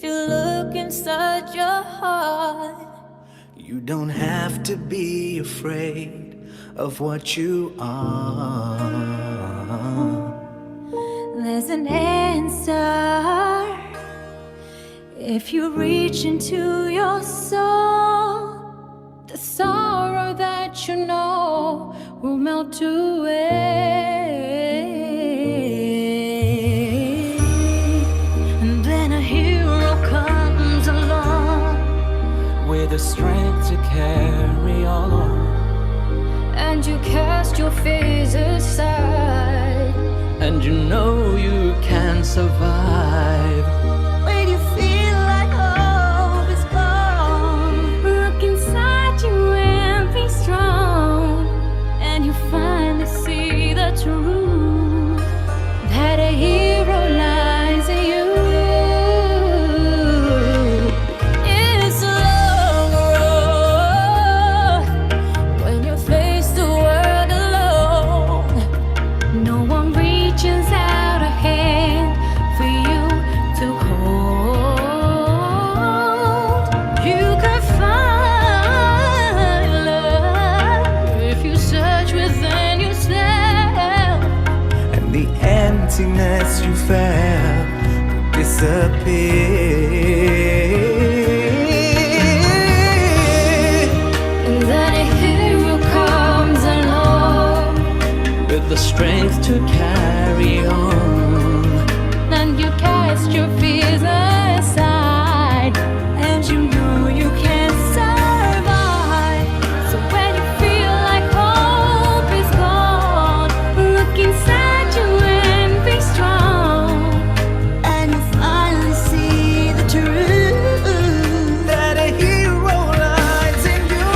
If you look inside your heart, you don't have to be afraid of what you are. There's an answer if you reach into your soul. The sorrow that you know will melt away. And then a hero comes along with the strength to carry on. And you cast your fears aside, and you know you can survive. When you feel like hope is gone, look inside you and be strong. And you finally see the truth, that a hero lies in you. It's a long road when you face the world alone. No one reaches out a hand for you to hold. You can find love if you search within yourself. And the emptiness you felt will disappear. And then a hero comes along with the strength to carry on. and you cast your fears aside, and you know you can survive. So when you feel like hope is gone, look inside you and be strong. And you finally see the truth, that a hero lies in you.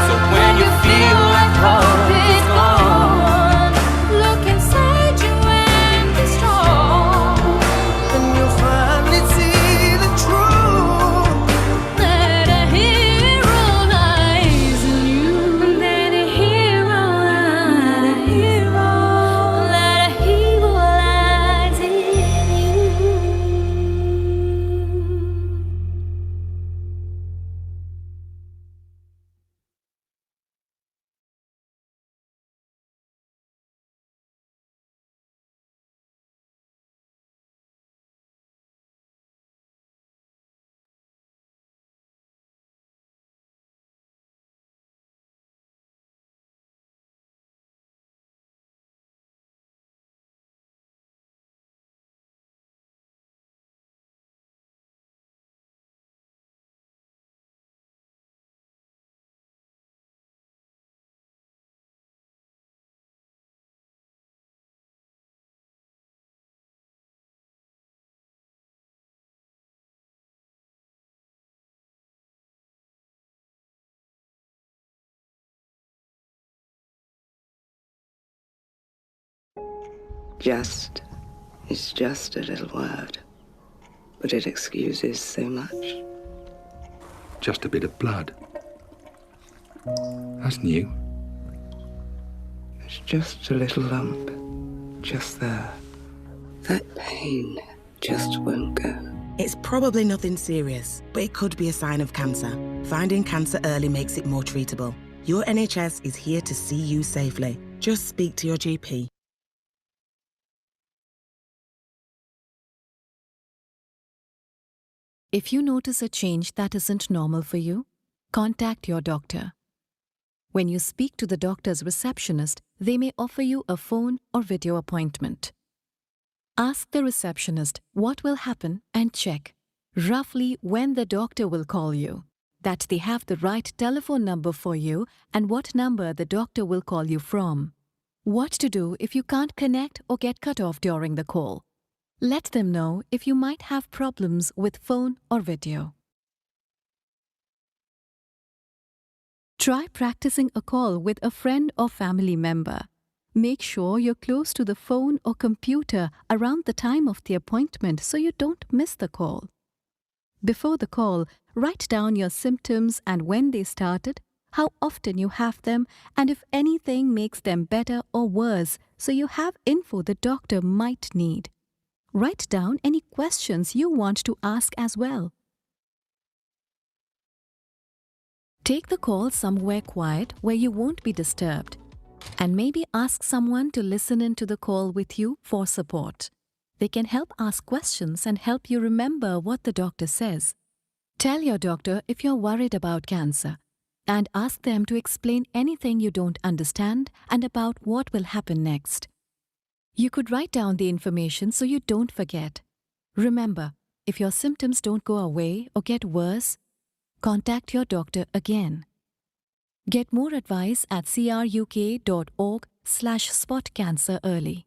So when you feel like hope is gone, look inside you and be strong. Then you'll finally see the truth. That a hero lies in you. That a hero lies in you. Just is just a little word, but it excuses so much. Just a bit of blood. That's new. It's just a little lump, just there. That pain just won't go. It's probably nothing serious, but it could be a sign of cancer. Finding cancer early makes it more treatable. Your NHS is here to see you safely. Just speak to your GP. If you notice a change that isn't normal for you, contact your doctor. When you speak to the doctor's receptionist, they may offer you a phone or video appointment. Ask the receptionist what will happen and check roughly when the doctor will call you, that they have the right telephone number for you and what number the doctor will call you from. What to do if you can't connect or get cut off during the call. Let them know if you might have problems with phone or video. Try practicing a call with a friend or family member. Make sure you're close to the phone or computer around the time of the appointment so you don't miss the call. Before the call, write down your symptoms and when they started, how often you have them, and if anything makes them better or worse, so you have info the doctor might need. Write down any questions you want to ask as well. Take the call somewhere quiet where you won't be disturbed, and maybe ask someone to listen in to the call with you for support. They can help ask questions and help you remember what the doctor says. Tell your doctor if you're worried about cancer, and ask them to explain anything you don't understand and about what will happen next. You could write down the information so you don't forget. Remember, if your symptoms don't go away or get worse, contact your doctor again. Get more advice at cruk.org/spotcancerearly.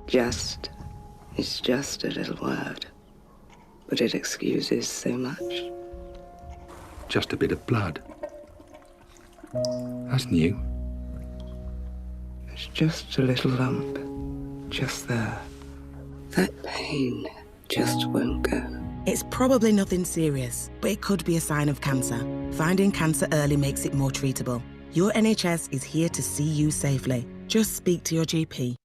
Just is just a little word, but it excuses so much. Just a bit of blood. That's new. It's just a little lump, just there. That pain just won't go. It's probably nothing serious, but it could be a sign of cancer. Finding cancer early makes it more treatable. Your NHS is here to see you safely. Just speak to your GP.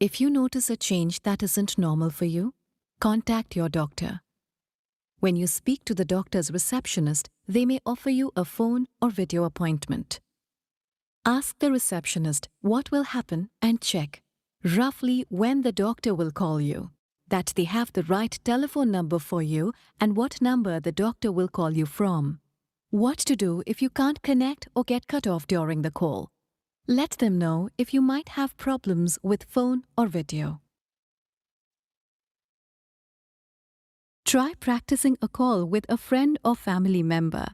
If you notice a change that isn't normal for you, contact your doctor. When you speak to the doctor's receptionist, they may offer you a phone or video appointment. Ask the receptionist what will happen and check roughly when the doctor will call you, that they have the right telephone number for you and what number the doctor will call you from. What to do if you can't connect or get cut off during the call. Let them know if you might have problems with phone or video. Try practicing a call with a friend or family member.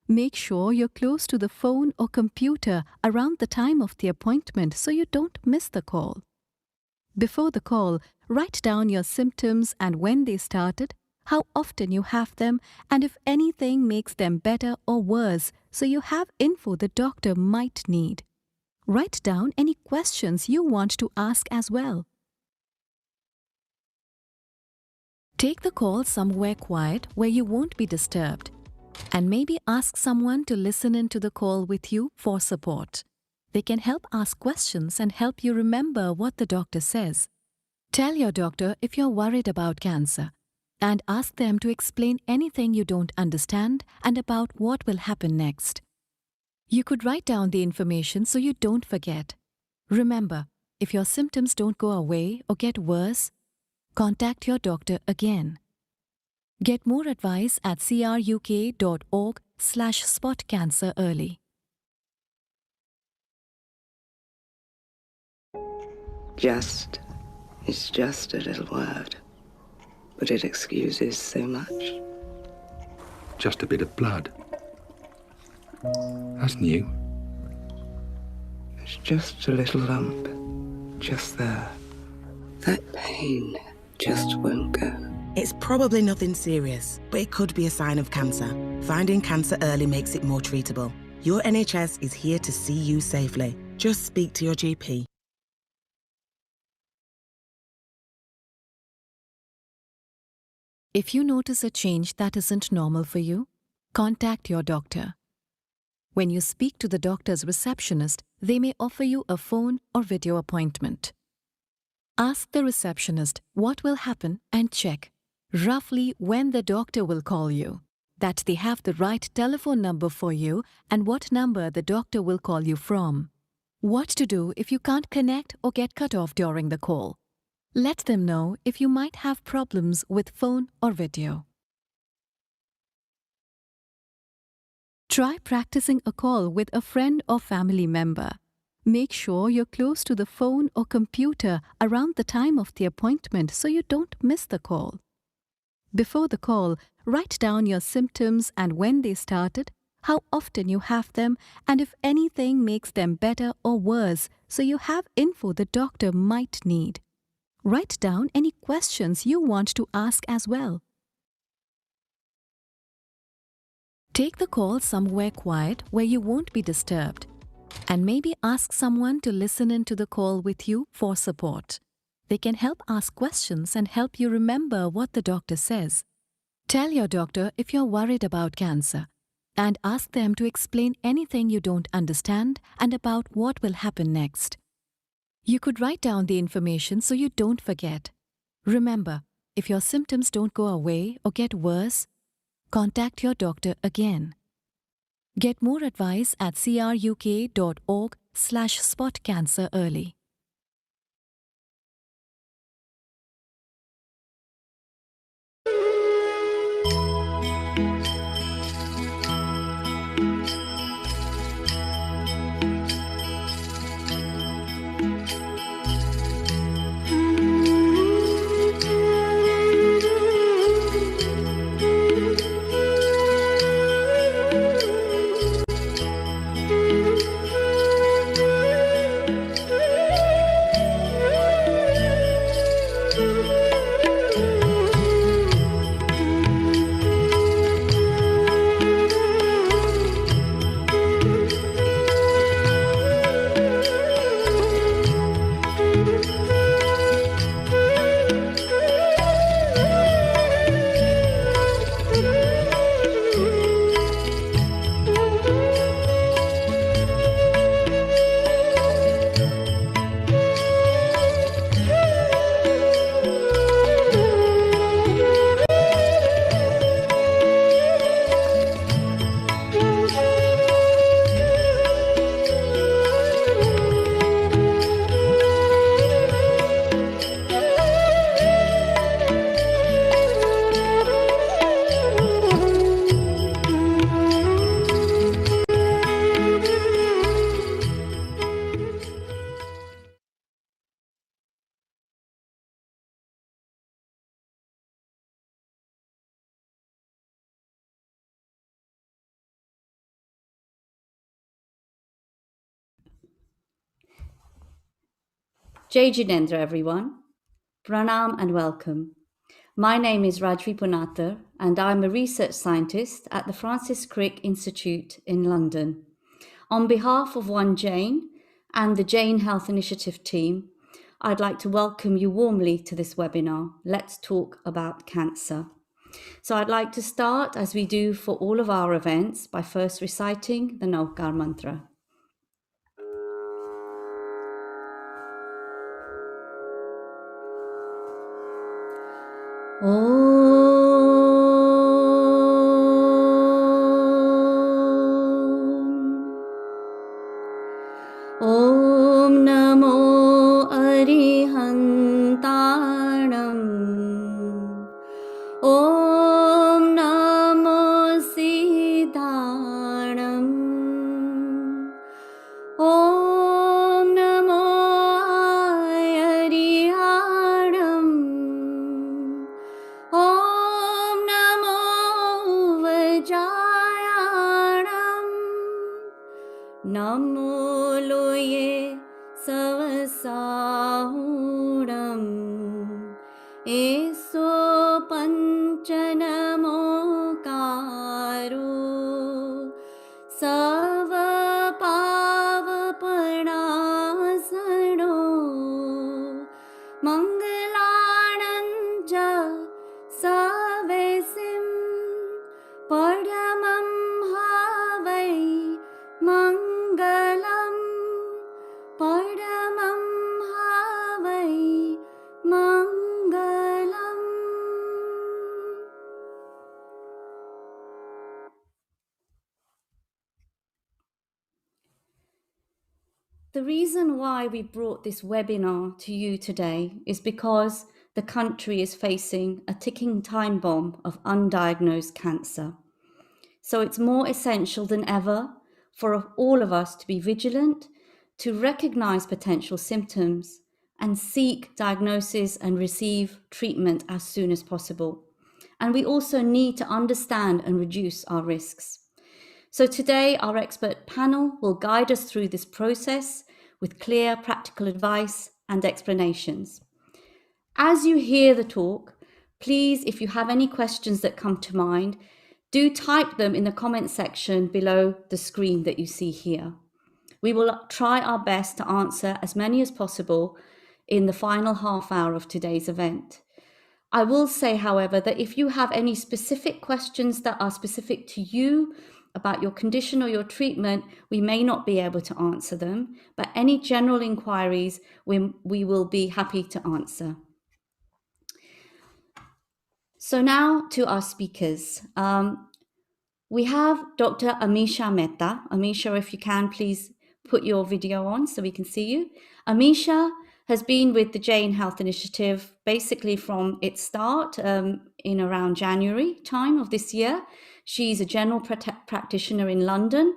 Make sure you're close to the phone or computer around the time of the appointment so you don't miss the call. Before the call, write down your symptoms and when they started, how often you have them, and if anything makes them better or worse, so you have info the doctor might need. Write down any questions you want to ask as well. Take the call somewhere quiet where you won't be disturbed, and maybe ask someone to listen in to the call with you for support. They can help ask questions and help you remember what the doctor says. Tell your doctor if you're worried about cancer, and ask them to explain anything you don't understand and about what will happen next. You could write down the information so you don't forget. Remember, if your symptoms don't go away or get worse, contact your doctor again. Get more advice at cruk.org/spotcancerearly. Just is just a little word, but it excuses so much. Just a bit of blood. That's new. It's just a little lump, just there. That pain just won't go. It's probably nothing serious, but it could be a sign of cancer. Finding cancer early makes it more treatable. Your NHS is here to see you safely. Just speak to your GP. If you notice a change that isn't normal for you, contact your doctor. When you speak to the doctor's receptionist, they may offer you a phone or video appointment. Ask the receptionist what will happen and check roughly when the doctor will call you, that they have the right telephone number for you and what number the doctor will call you from. What to do if you can't connect or get cut off during the call. Let them know if you might have problems with phone or video. Try practicing a call with a friend or family member. Make sure you're close to the phone or computer around the time of the appointment so you don't miss the call. Before the call, write down your symptoms and when they started, how often you have them, and if anything makes them better or worse, so you have info the doctor might need. Write down any questions you want to ask as well. Take the call somewhere quiet where you won't be disturbed, and maybe ask someone to listen in to the call with you for support. They can help ask questions and help you remember what the doctor says. Tell your doctor if you're worried about cancer, and ask them to explain anything you don't understand and about what will happen next. You could write down the information so you don't forget. Remember, if your symptoms don't go away or get worse, contact your doctor again. Get more advice at cruk.org/spotcancerearly. Jai Jinendra, everyone. Pranam and welcome. My name is Rajvee Punatar, and I'm a research scientist at the Francis Crick Institute in London. On behalf of One Jane and the Jane Health Initiative team, I'd like to welcome you warmly to this webinar, Let's Talk About Cancer. So I'd like to start, as we do for all of our events, by first reciting the Navkar mantra. Om Namo Arihantanam. Om नमो लोये सवसाहुणम् एसो पञ्चनमोकारो सवपावपणासनो मङ्गलाणञ्च सवेसिं परमं हवै मङ्गलं परमं हवै मङ्गलम्. The reason why we brought this webinar to you today is because the country is facing a ticking time bomb of undiagnosed cancer. So it's more essential than ever for all of us to be vigilant, to recognize potential symptoms and seek diagnosis and receive treatment as soon as possible. And we also need to understand and reduce our risks. So today, our expert panel will guide us through this process with clear, practical advice and explanations. As you hear the talk, please, if you have any questions that come to mind, do type them in the comment section below the screen that you see here. We will try our best to answer as many as possible in the final half hour of today's event. I will say, however, that if you have any specific questions that are specific to you about your condition or your treatment, we may not be able to answer them, but any general inquiries we will be happy to answer. So now to our speakers. We have Dr. Amisha Mehta. Amisha, if you can, please put your video on so we can see you. Amisha has been with the Jane Health Initiative basically from its start in around January time of this year. She's a general practitioner in London.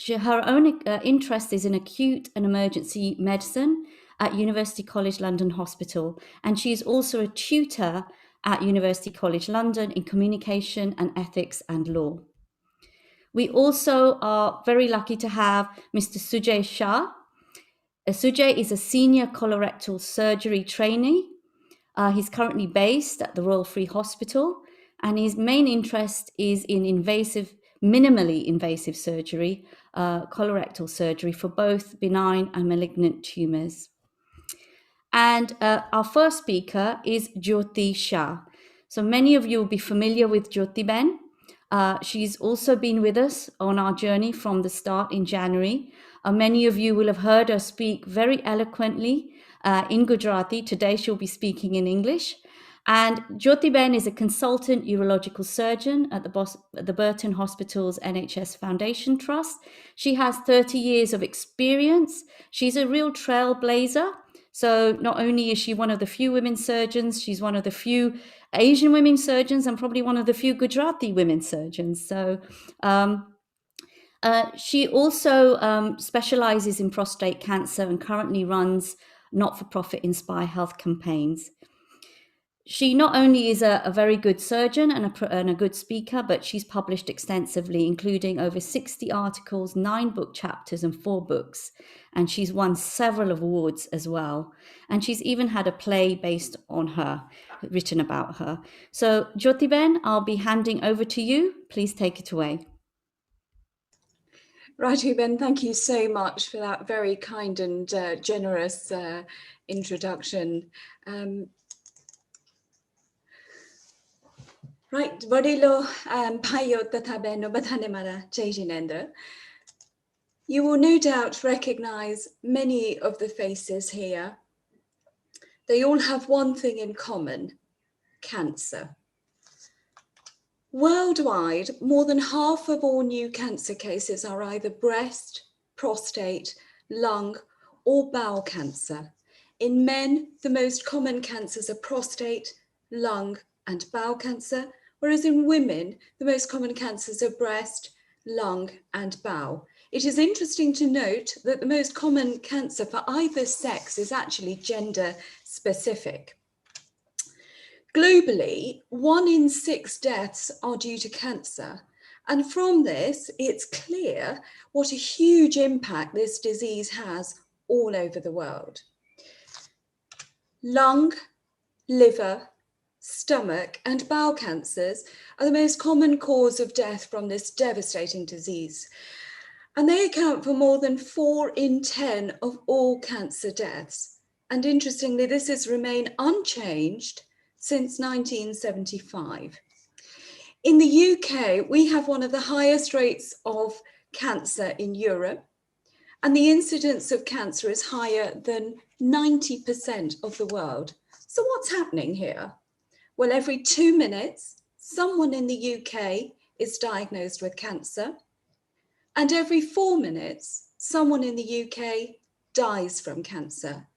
Her own interest is in acute and emergency medicine at University College London Hospital, and she's also a tutor at University College London in communication and ethics and law. We also are very lucky to have Mr. Sujay Shah. Sujay is a senior colorectal surgery trainee. He's currently based at the Royal Free Hospital, and his main interest is in minimally invasive surgery, colorectal surgery for both benign and malignant tumors. And our first speaker is Jyoti Shah. So many of you will be familiar with Jyoti Ben. She's also been with us on our journey from the start in January. Many of you will have heard her speak very eloquently in Gujarati. Today she'll be speaking in English. And Jyoti Ben is a consultant urological surgeon at the Burton Hospital's NHS Foundation Trust. She has 30 years of experience. She's a real trailblazer. So not only is she one of the few women surgeons, she's one of the few Asian women surgeons and probably one of the few Gujarati women surgeons. So she also specializes in prostate cancer and currently runs not-for-profit Inspire Health campaigns. She not only is a very good surgeon and a good speaker, but she's published extensively, including over 60 articles, 9 book chapters and 4 books. And she's won several awards as well. And she's even had a play based on her, written about her. So Jyoti Ben, I'll be handing over to you. Please take it away. Rajvee Ben, thank you so much for that very kind and generous introduction. Right, Vadilo Payo Tatabeno Batanemara Jayinendra. You will no doubt recognize many of the faces here. They all have one thing in common: cancer. Worldwide, more than half of all new cancer cases are either breast, prostate, lung, or bowel cancer. In men, the most common cancers are prostate, lung, and bowel cancer, whereas in women, the most common cancers are breast, lung, and bowel. It is interesting to note that the most common cancer for either sex is actually gender specific. Globally, 1 in 6 deaths are due to cancer, And from this, it's clear what a huge impact this disease has all over the world. Lung, liver, stomach, and bowel cancers are the most common cause of death from this devastating disease. And they account for more than 4 in 10 of all cancer deaths. And interestingly, this has remained unchanged since 1975. In the UK, we have one of the highest rates of cancer in Europe, and the incidence of cancer is higher than 90% of the world. So what's happening here? Well, every 2 minutes, someone in the UK is diagnosed with cancer, and every 4 minutes, someone in the UK dies from cancer.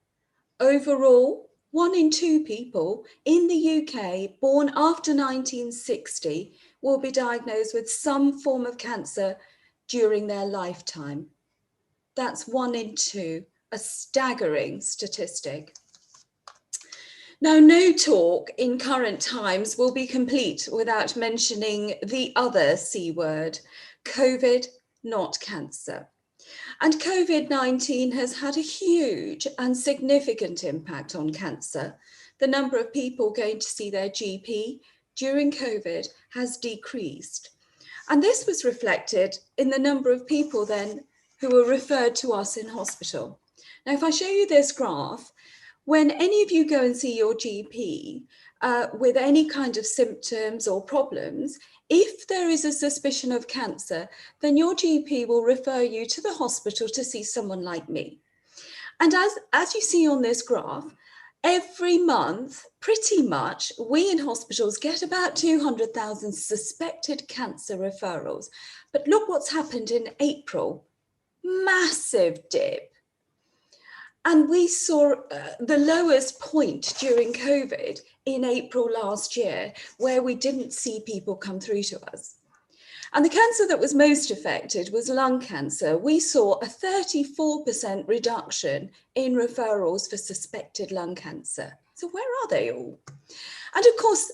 Overall, 1 in 2 people in the UK born after 1960 will be diagnosed with some form of cancer during their lifetime. That's 1 in 2, a staggering statistic. Now, no talk in current times will be complete without mentioning the other C word, COVID, not cancer. And COVID-19 has had a huge and significant impact on cancer. The number of people going to see their GP during COVID has decreased. And this was reflected in the number of people then who were referred to us in hospital. Now, if I show you this graph, when any of you go and see your GP with any kind of symptoms or problems, if there is a suspicion of cancer, then your GP will refer you to the hospital to see someone like me. And as you see on this graph, every month, pretty much, we in hospitals get about 200,000 suspected cancer referrals. But look what's happened in April. Massive dip. And we saw the lowest point during COVID in April last year, where we didn't see people come through to us. And the cancer that was most affected was lung cancer. We saw a 34% reduction in referrals for suspected lung cancer. So where are they all? And of course,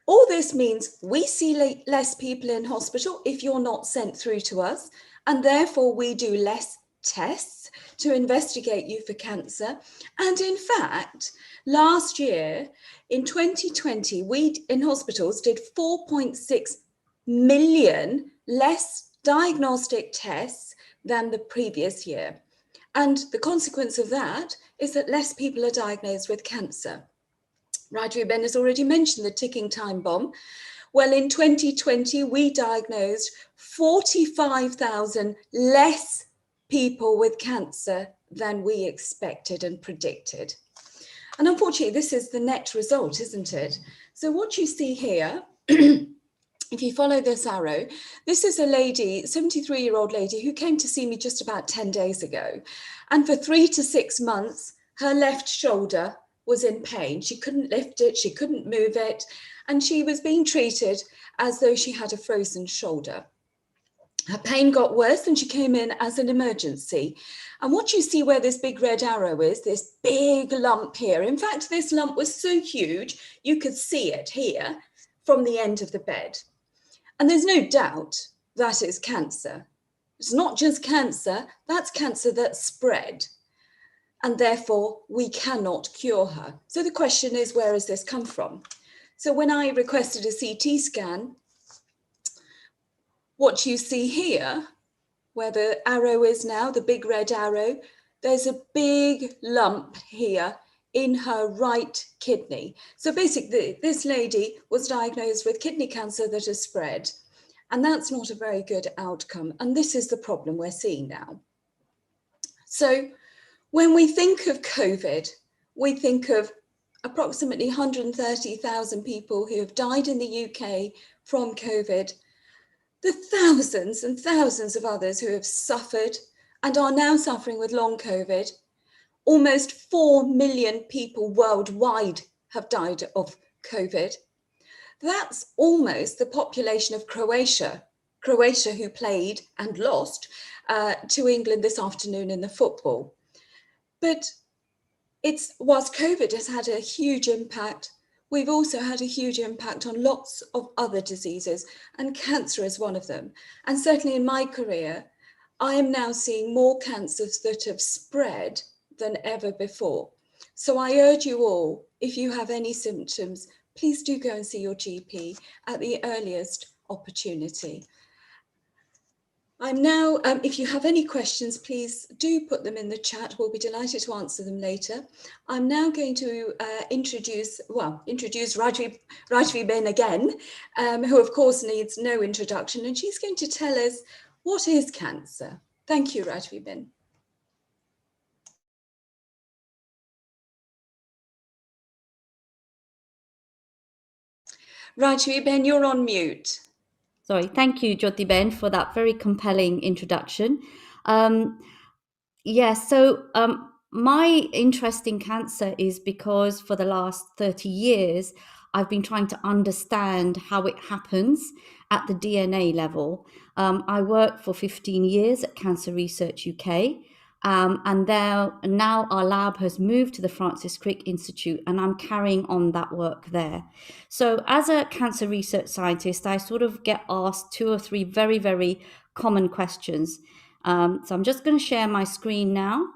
all this means we see less people in hospital if you're not sent through to us, and therefore we do less tests to investigate you for cancer. And in fact, last year in 2020, we in hospitals did 4.6 million less diagnostic tests than the previous year. And the consequence of that is that less people are diagnosed with cancer. Rajvee has already mentioned the ticking time bomb. Well, in 2020, we diagnosed 45,000 less people with cancer than we expected and predicted. And unfortunately, this is the net result, isn't it? So what you see here, if you follow this arrow, this is a lady, 73-year-old lady who came to see me just about 10 days ago. And for 3 to 6 months, her left shoulder was in pain. She couldn't lift it, she couldn't move it, and she was being treated as though she had a frozen shoulder. Her pain got worse and she came in as an emergency. And what you see where this big red arrow is, this big lump here. In fact, this lump was so huge, you could see it here from the end of the bed. And there's no doubt that is cancer. It's not just cancer, that's cancer that's spread. And therefore, we cannot cure her. So the question is, where has this come from? So when I requested a CT scan, what you see here, where the arrow is now, the big red arrow, there's a big lump here in her right kidney. So basically, this lady was diagnosed with kidney cancer that has spread. And that's not a very good outcome. And this is the problem we're seeing now. So when we think of COVID, we think of approximately 130,000 people who have died in the UK from COVID, the thousands and thousands of others who have suffered and are now suffering with long COVID. Almost 4 million people worldwide have died of COVID. That's almost the population of Croatia, who played and lost to England this afternoon in the football. But whilst COVID has had a huge impact, we've also had a huge impact on lots of other diseases, and cancer is one of them. And certainly in my career, I am now seeing more cancers that have spread than ever before. So I urge you all, if you have any symptoms, please do go and see your GP at the earliest opportunity. I'm now, if you have any questions, please do put them in the chat. We'll be delighted to answer them later. I'm now going to introduce Rajvee Ben again, who of course needs no introduction, and she's going to tell us what is cancer. Thank you, Rajvee Ben. Rajvee Ben, you're on mute. Sorry, thank you, Jyoti Ben, for that very compelling introduction. My interest in cancer is because for the last 30 years, I've been trying to understand how it happens at the DNA level. I worked for 15 years at Cancer Research UK, and now our lab has moved to the Francis Crick Institute, and I'm carrying on that work there. So as a cancer research scientist, I sort of get asked 2 or 3 very, very common questions. So I'm just going to share my screen now.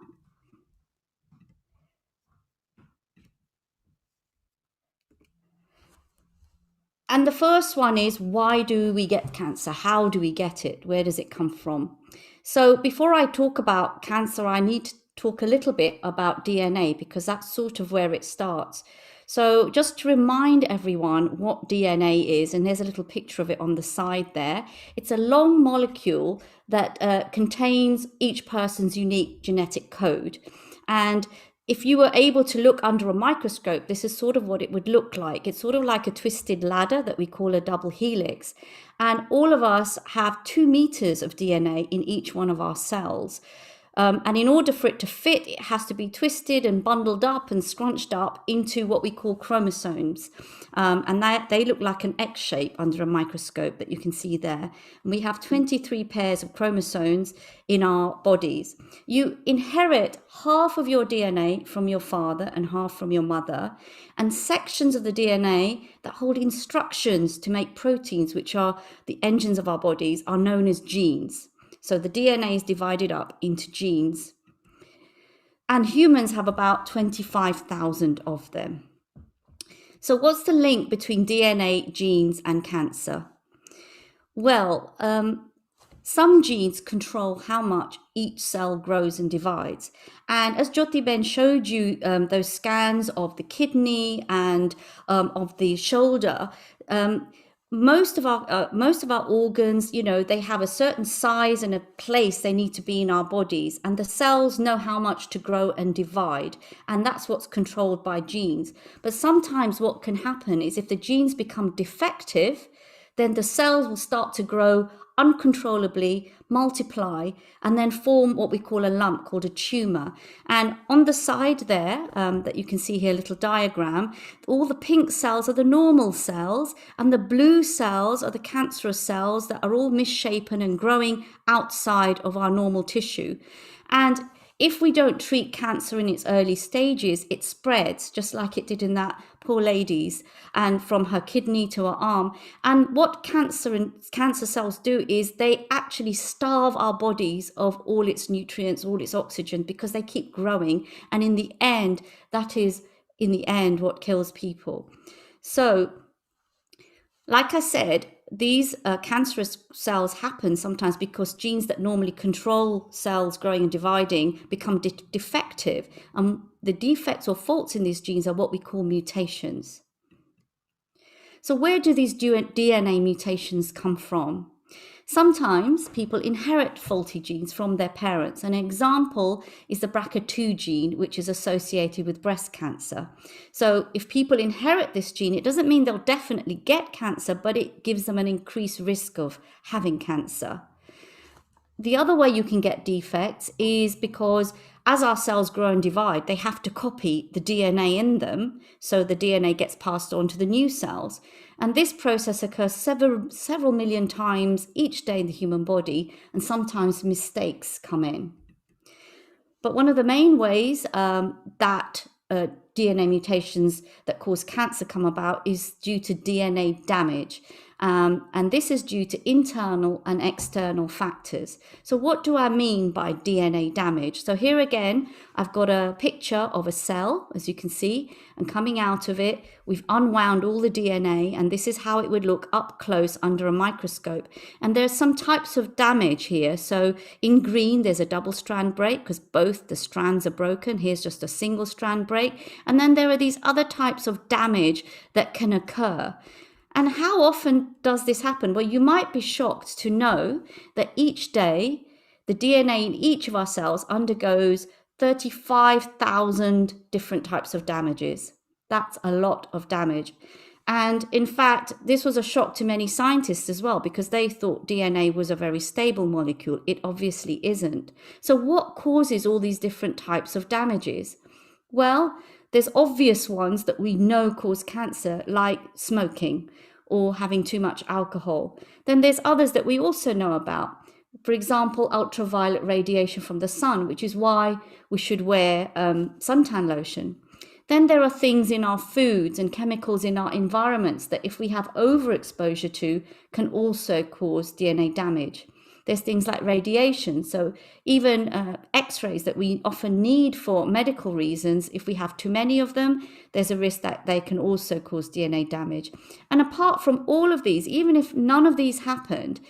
And the first one is, why do we get cancer? How do we get it? Where does it come from? So before I talk about cancer, I need to talk a little bit about DNA, because that's sort of where it starts. So just to remind everyone what DNA is, and there's a little picture of it on the side there. It's a long molecule that contains each person's unique genetic code. And if you were able to look under a microscope, this is sort of what it would look like. It's sort of like a twisted ladder that we call a double helix. And all of us have 2 meters of DNA in each one of our cells. And in order for it to fit, it has to be twisted and bundled up and scrunched up into what we call chromosomes. And they look like an X shape under a microscope that you can see there. And we have 23 pairs of chromosomes in our bodies. You inherit half of your DNA from your father and half from your mother, and sections of the DNA that hold instructions to make proteins, which are the engines of our bodies, are known as genes. So the DNA is divided up into genes. And humans have about 25,000 of them. So what's the link between DNA, genes, and cancer? Well, some genes control how much each cell grows and divides. And as Jyoti Ben showed you those scans of the kidney and of the shoulder, most of our organs, they have a certain size and a place they need to be in our bodies, and the cells know how much to grow and divide, and that's what's controlled by genes. But sometimes what can happen is, if the genes become defective, then the cells will start to grow uncontrollably, multiply, and then form what we call a lump called a tumor. And on the side there, that you can see here, a little diagram, all the pink cells are the normal cells, and the blue cells are the cancerous cells that are all misshapen and growing outside of our normal tissue. And if we don't treat cancer in its early stages, it spreads, just like it did in that poor lady's, and from her kidney to her arm. And what cancer cells do is they actually starve our bodies of all its nutrients, all its oxygen, because they keep growing. And in the end, that is, what kills people. So, like I said, these cancerous cells happen sometimes because genes that normally control cells growing and dividing become defective. And the defects or faults in these genes are what we call mutations. So where do these DNA mutations come from? Sometimes people inherit faulty genes from their parents. An example is the BRCA2 gene, which is associated with breast cancer. So if people inherit this gene, it doesn't mean they'll definitely get cancer, but it gives them an increased risk of having cancer. The other way you can get defects is because as our cells grow and divide, they have to copy the DNA in them, so the DNA gets passed on to the new cells. And this process occurs several million times each day in the human body, and sometimes mistakes come in. But one of the main ways that DNA mutations that cause cancer come about is due to DNA damage. And this is due to internal and external factors. So what do I mean by DNA damage? So here again, I've got a picture of a cell, as you can see, and coming out of it, we've unwound all the DNA, and this is how it would look up close under a microscope. And there's some types of damage here. So in green, there's a double strand break because both the strands are broken. Here's just a single strand break. And then there are these other types of damage that can occur. And how often does this happen? Well, you might be shocked to know that each day, the DNA in each of our cells undergoes 35,000 different types of damages. That's a lot of damage. And in fact, this was a shock to many scientists as well, because they thought DNA was a very stable molecule. It obviously isn't. So what causes all these different types of damages? Well, there's obvious ones that we know cause cancer, like smoking or having too much alcohol. Then there's others that we also know about. For example, ultraviolet radiation from the sun, which is why we should wear suntan lotion. Then there are things in our foods and chemicals in our environments that if we have overexposure to can also cause DNA damage. There's things like radiation. So even x-rays that we often need for medical reasons, if we have too many of them, there's a risk that they can also cause DNA damage. And apart from all of these, even if none of these happened,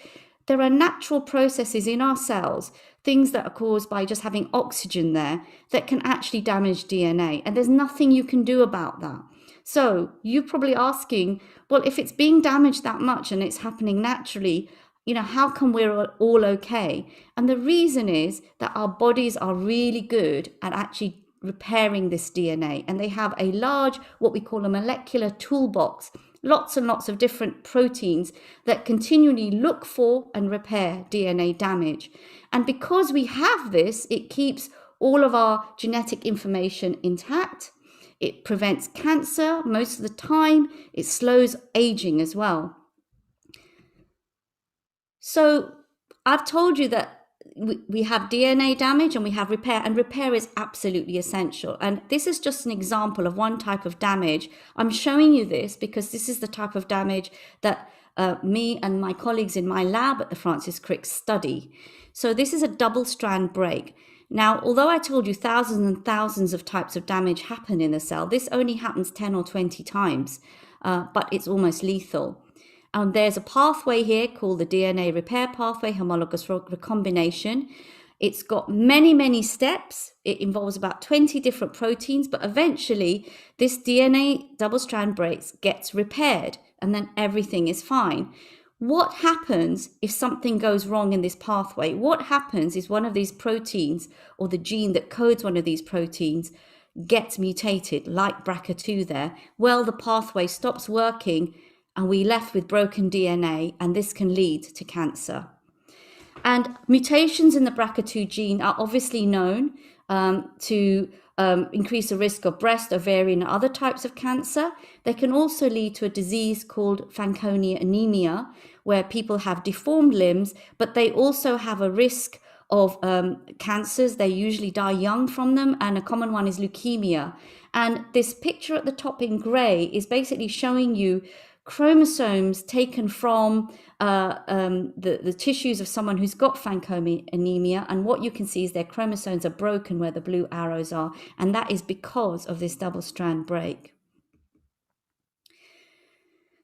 there are natural processes in our cells, things that are caused by just having oxygen there, that can actually damage DNA. And there's nothing you can do about that. So you're probably asking, well, if it's being damaged that much and it's happening naturally, how come we're all okay? And the reason is that our bodies are really good at actually repairing this DNA. And they have a large, what we call a molecular toolbox, lots and lots of different proteins that continually look for and repair DNA damage. And because we have this, it keeps all of our genetic information intact. It prevents cancer most of the time. It slows aging as well. So I've told you that we have DNA damage and we have repair, and repair is absolutely essential. And this is just an example of one type of damage. I'm showing you this because this is the type of damage that me and my colleagues in my lab at the Francis Crick study. So this is a double strand break. Now, although I told you thousands and thousands of types of damage happen in a cell, this only happens 10 or 20 times, but it's almost lethal. And there's a pathway here called the DNA repair pathway, homologous recombination. It's got many, many steps. It involves about 20 different proteins, but eventually this DNA double strand breaks gets repaired and then everything is fine. What happens if something goes wrong in this pathway? What happens is one of these proteins or the gene that codes one of these proteins gets mutated, like BRCA2 there. Well, the pathway stops working and we're left with broken DNA, and this can lead to cancer. And mutations in the BRCA2 gene are obviously known to increase the risk of breast, ovarian, and other types of cancer. They can also lead to a disease called Fanconi anemia, where people have deformed limbs, but they also have a risk of cancers. They usually die young from them, and a common one is leukemia. And this picture at the top in gray is basically showing you chromosomes taken from the tissues of someone who's got Fanconi anemia, and what you can see is their chromosomes are broken where the blue arrows are, and that is because of this double strand break.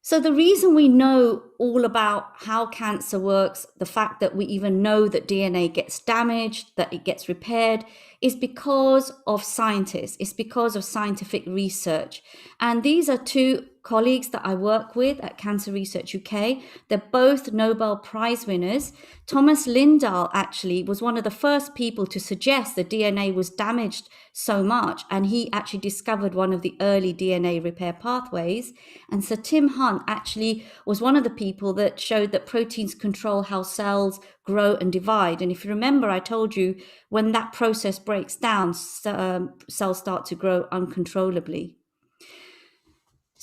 So the reason we know all about how cancer works, the fact that we even know that DNA gets damaged, that it gets repaired, is because of scientists. It's because of scientific research. And these are two colleagues that I work with at Cancer Research UK. They're both Nobel Prize winners. Thomas Lindahl actually was one of the first people to suggest that DNA was damaged so much, and he actually discovered one of the early DNA repair pathways. And Sir Tim Hunt actually was one of the people that showed that proteins control how cells grow and divide. And if you remember, I told you when that process breaks down, cells start to grow uncontrollably.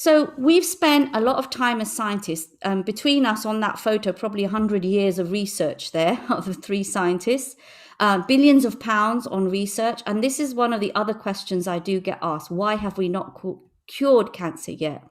So we've spent a lot of time as scientists, between us on that photo, probably 100 years of research there of the three scientists, billions of pounds on research. And this is one of the other questions I do get asked. Why have we not cured cancer yet?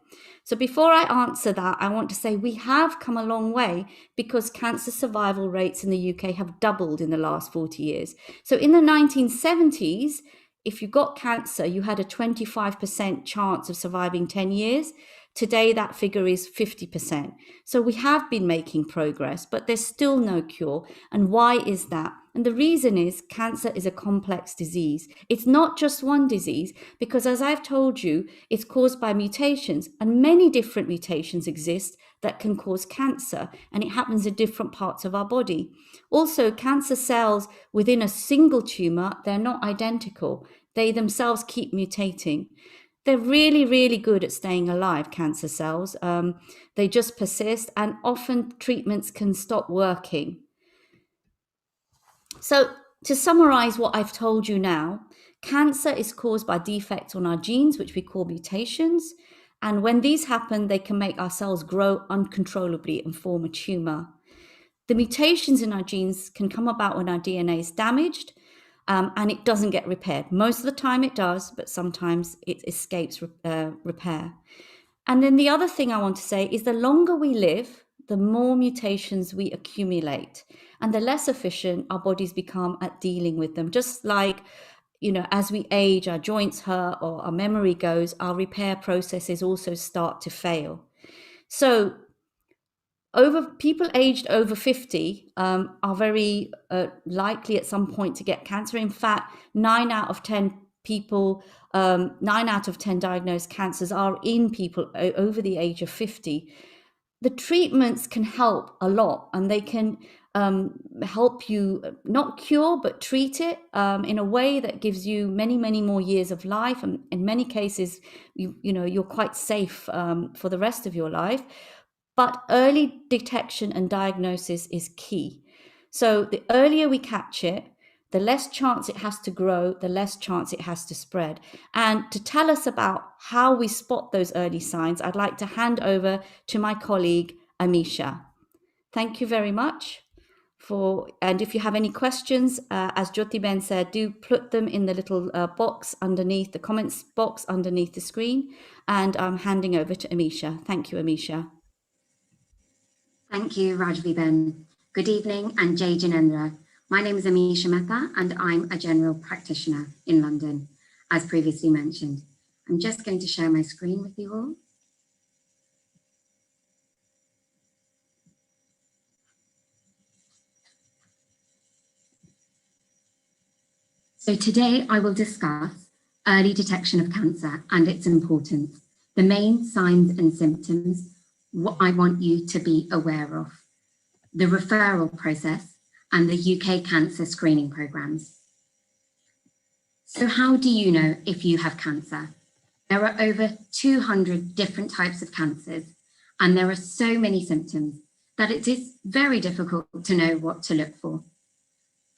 So before I answer that, I want to say we have come a long way, because cancer survival rates in the UK have doubled in the last 40 years. So in the 1970s, if you got cancer, you had a 25% chance of surviving 10 years. Today, that figure is 50%. So we have been making progress, but there's still no cure. And why is that? And the reason is cancer is a complex disease. It's not just one disease, because as I've told you, it's caused by mutations, and many different mutations exist that can cause cancer, and it happens in different parts of our body. Also, cancer cells within a single tumor, they're not identical. They themselves keep mutating. They're really, really good at staying alive, cancer cells. They just persist, and often treatments can stop working. So to summarize what I've told you now, cancer is caused by defects on our genes, which we call mutations. And when these happen, they can make our cells grow uncontrollably and form a tumor. The mutations in our genes can come about when our DNA is damaged, and it doesn't get repaired. Most of the time it does, but sometimes it escapes repair. And then the other thing I want to say is the longer we live, the more mutations we accumulate, and the less efficient our bodies become at dealing with them. Just like, as we age, our joints hurt or our memory goes, our repair processes also start to fail. So people aged over 50 are very likely at some point to get cancer. In fact, 9 out of 10 people, 9 out of 10 diagnosed cancers are in people over the age of 50. The treatments can help a lot, and they can help you not cure, but treat it in a way that gives you many, many more years of life. And in many cases, you're quite safe for the rest of your life. But early detection and diagnosis is key. So the earlier we catch it, the less chance it has to grow, the less chance it has to spread. And to tell us about how we spot those early signs, I'd like to hand over to my colleague, Amisha. Thank you very much. And if you have any questions, as Jyoti Ben said, do put them in the little box underneath, the comments box underneath the screen. And I'm handing over to Amisha. Thank you, Amisha. Thank you, Rajvee Ben. Good evening, and Jai Janendra. My name is Amisha Mehta, and I'm a general practitioner in London, as previously mentioned. I'm just going to share my screen with you all. So today I will discuss early detection of cancer and its importance, the main signs and symptoms, what I want you to be aware of, the referral process, and the UK cancer screening programs. So how do you know if you have cancer? There are over 200 different types of cancers, and there are so many symptoms that it is very difficult to know what to look for.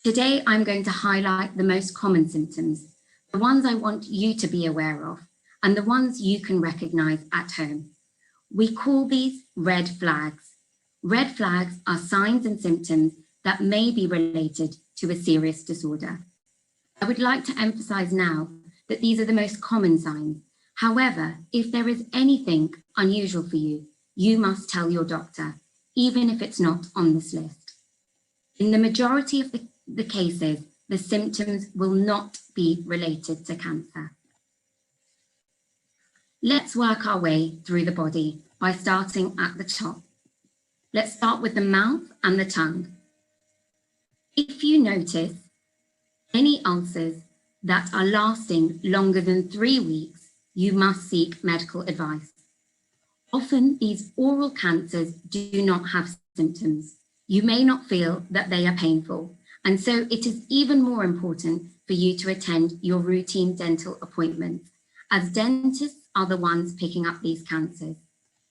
Today, I'm going to highlight the most common symptoms, the ones I want you to be aware of, and the ones you can recognize at home. We call these red flags. Red flags are signs and symptoms that may be related to a serious disorder. I would like to emphasize now that these are the most common signs. However, if there is anything unusual for you, you must tell your doctor, even if it's not on this list. In the majority of the cases, the symptoms will not be related to cancer. Let's work our way through the body by starting at the top. Let's start with the mouth and the tongue. If you notice any ulcers that are lasting longer than 3 weeks, you must seek medical advice. Often these oral cancers do not have symptoms. You may not feel that they are painful, and so it is even more important for you to attend your routine dental appointments, as dentists are the ones picking up these cancers.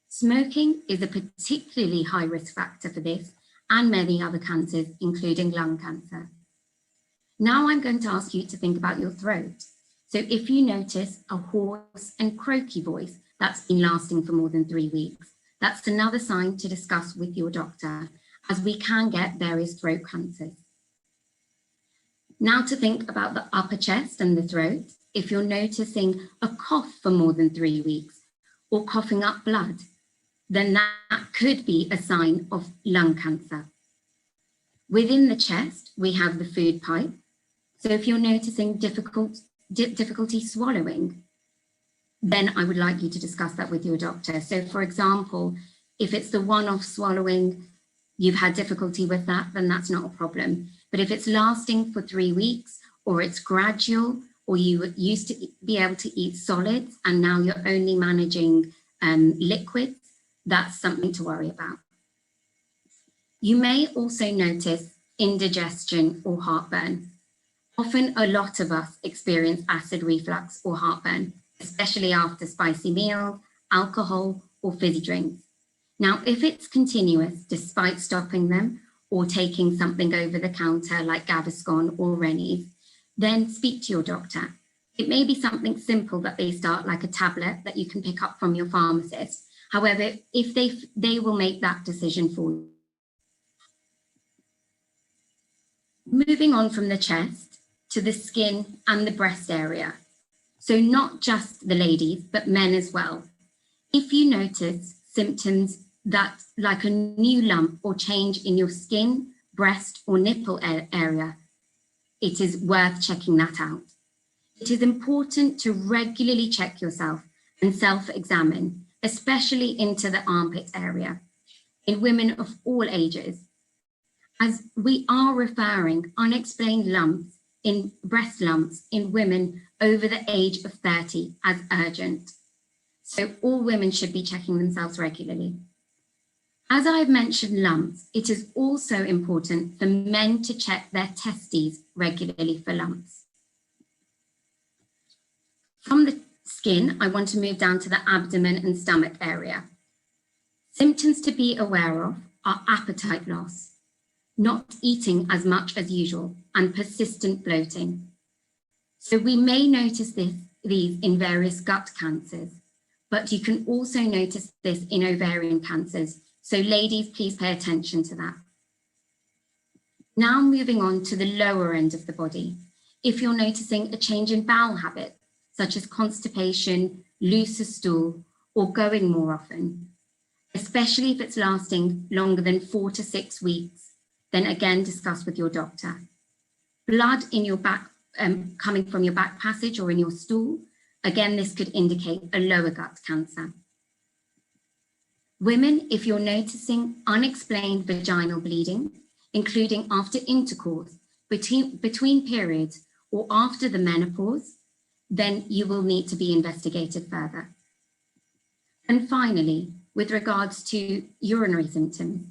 Smoking is a particularly high risk factor for this and many other cancers, including lung cancer. Now I'm going to ask you to think about your throat. So if you notice a hoarse and croaky voice that's been lasting for more than 3 weeks. That's another sign to discuss with your doctor, as we can get various throat cancers. Now to think about the upper chest and the throat. If you're noticing a cough for more than 3 weeks or coughing up blood, then that could be a sign of lung cancer. Within the chest, we have the food pipe. So if you're noticing difficulty swallowing, then I would like you to discuss that with your doctor. So for example, if it's the one-off swallowing, you've had difficulty with that, then that's not a problem. But if it's lasting for 3 weeks, or it's gradual, or you used to be able to eat solids and now you're only managing liquids, that's something to worry about. You may also notice indigestion or heartburn. Often a lot of us experience acid reflux or heartburn, especially after spicy meals, alcohol, or fizzy drinks. Now, if it's continuous despite stopping them or taking something over the counter like Gaviscon or Rennies, then speak to your doctor. It may be something simple that they start, like a tablet that you can pick up from your pharmacist. However, if they will make that decision for you. Moving on from the chest to the skin and the breast area. So not just the ladies, but men as well. If you notice symptoms that, like a new lump or change in your skin, breast or nipple area, it is worth checking that out. It is important to regularly check yourself and self-examine, especially into the armpit area, in women of all ages, as we are referring unexplained lumps in breast lumps in women over the age of 30 as urgent. So all women should be checking themselves regularly. As I've mentioned lumps, it is also important for men to check their testes regularly for lumps. From the skin, I want to move down to the abdomen and stomach area. Symptoms to be aware of are appetite loss, not eating as much as usual, and persistent bloating. So we may notice these in various gut cancers, but you can also notice this in ovarian cancers. So ladies, please pay attention to that. Now moving on to the lower end of the body. If you're noticing a change in bowel habit, such as constipation, looser stool, or going more often, especially if it's lasting longer than 4 to 6 weeks, then again discuss with your doctor. Blood in your back, coming from your back passage or in your stool, again, this could indicate a lower gut cancer. Women, if you're noticing unexplained vaginal bleeding, including after intercourse, between periods, or after the menopause, then you will need to be investigated further. And finally, with regards to urinary symptoms,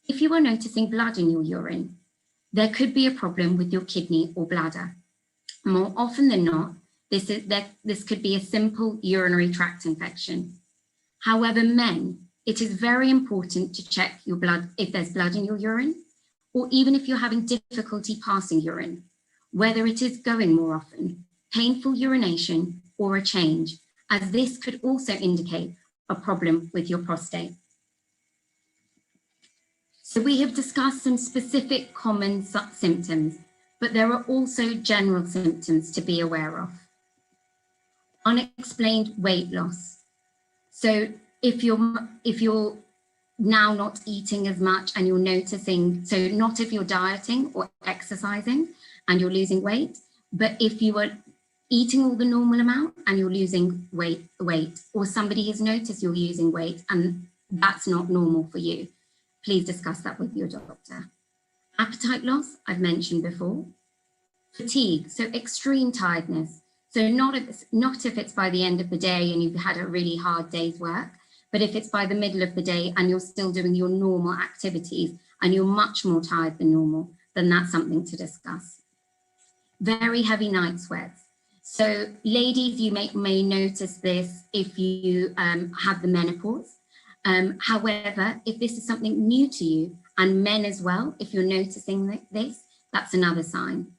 if you are noticing blood in your urine, there could be a problem with your kidney or bladder. More often than not, this could be a simple urinary tract infection. However, men, it is very important to check your blood if there's blood in your urine, or even if you're having difficulty passing urine, whether it is going more often, painful urination, or a change, as this could also indicate a problem with your prostate. So we have discussed some specific common symptoms, but there are also general symptoms to be aware of. Unexplained weight loss. So if you're now not eating as much and you're noticing, so not if you're dieting or exercising and you're losing weight, but if you are eating all the normal amount and you're losing weight, or somebody has noticed you're losing weight and that's not normal for you, please discuss that with your doctor. Appetite loss, I've mentioned before. Fatigue, so extreme tiredness. So not if it's by the end of the day and you've had a really hard day's work, but if it's by the middle of the day and you're still doing your normal activities and you're much more tired than normal, then that's something to discuss. Very heavy night sweats. So ladies, you may notice this if you have the menopause. However, if this is something new to you, and men as well, if you're noticing this, that's another sign.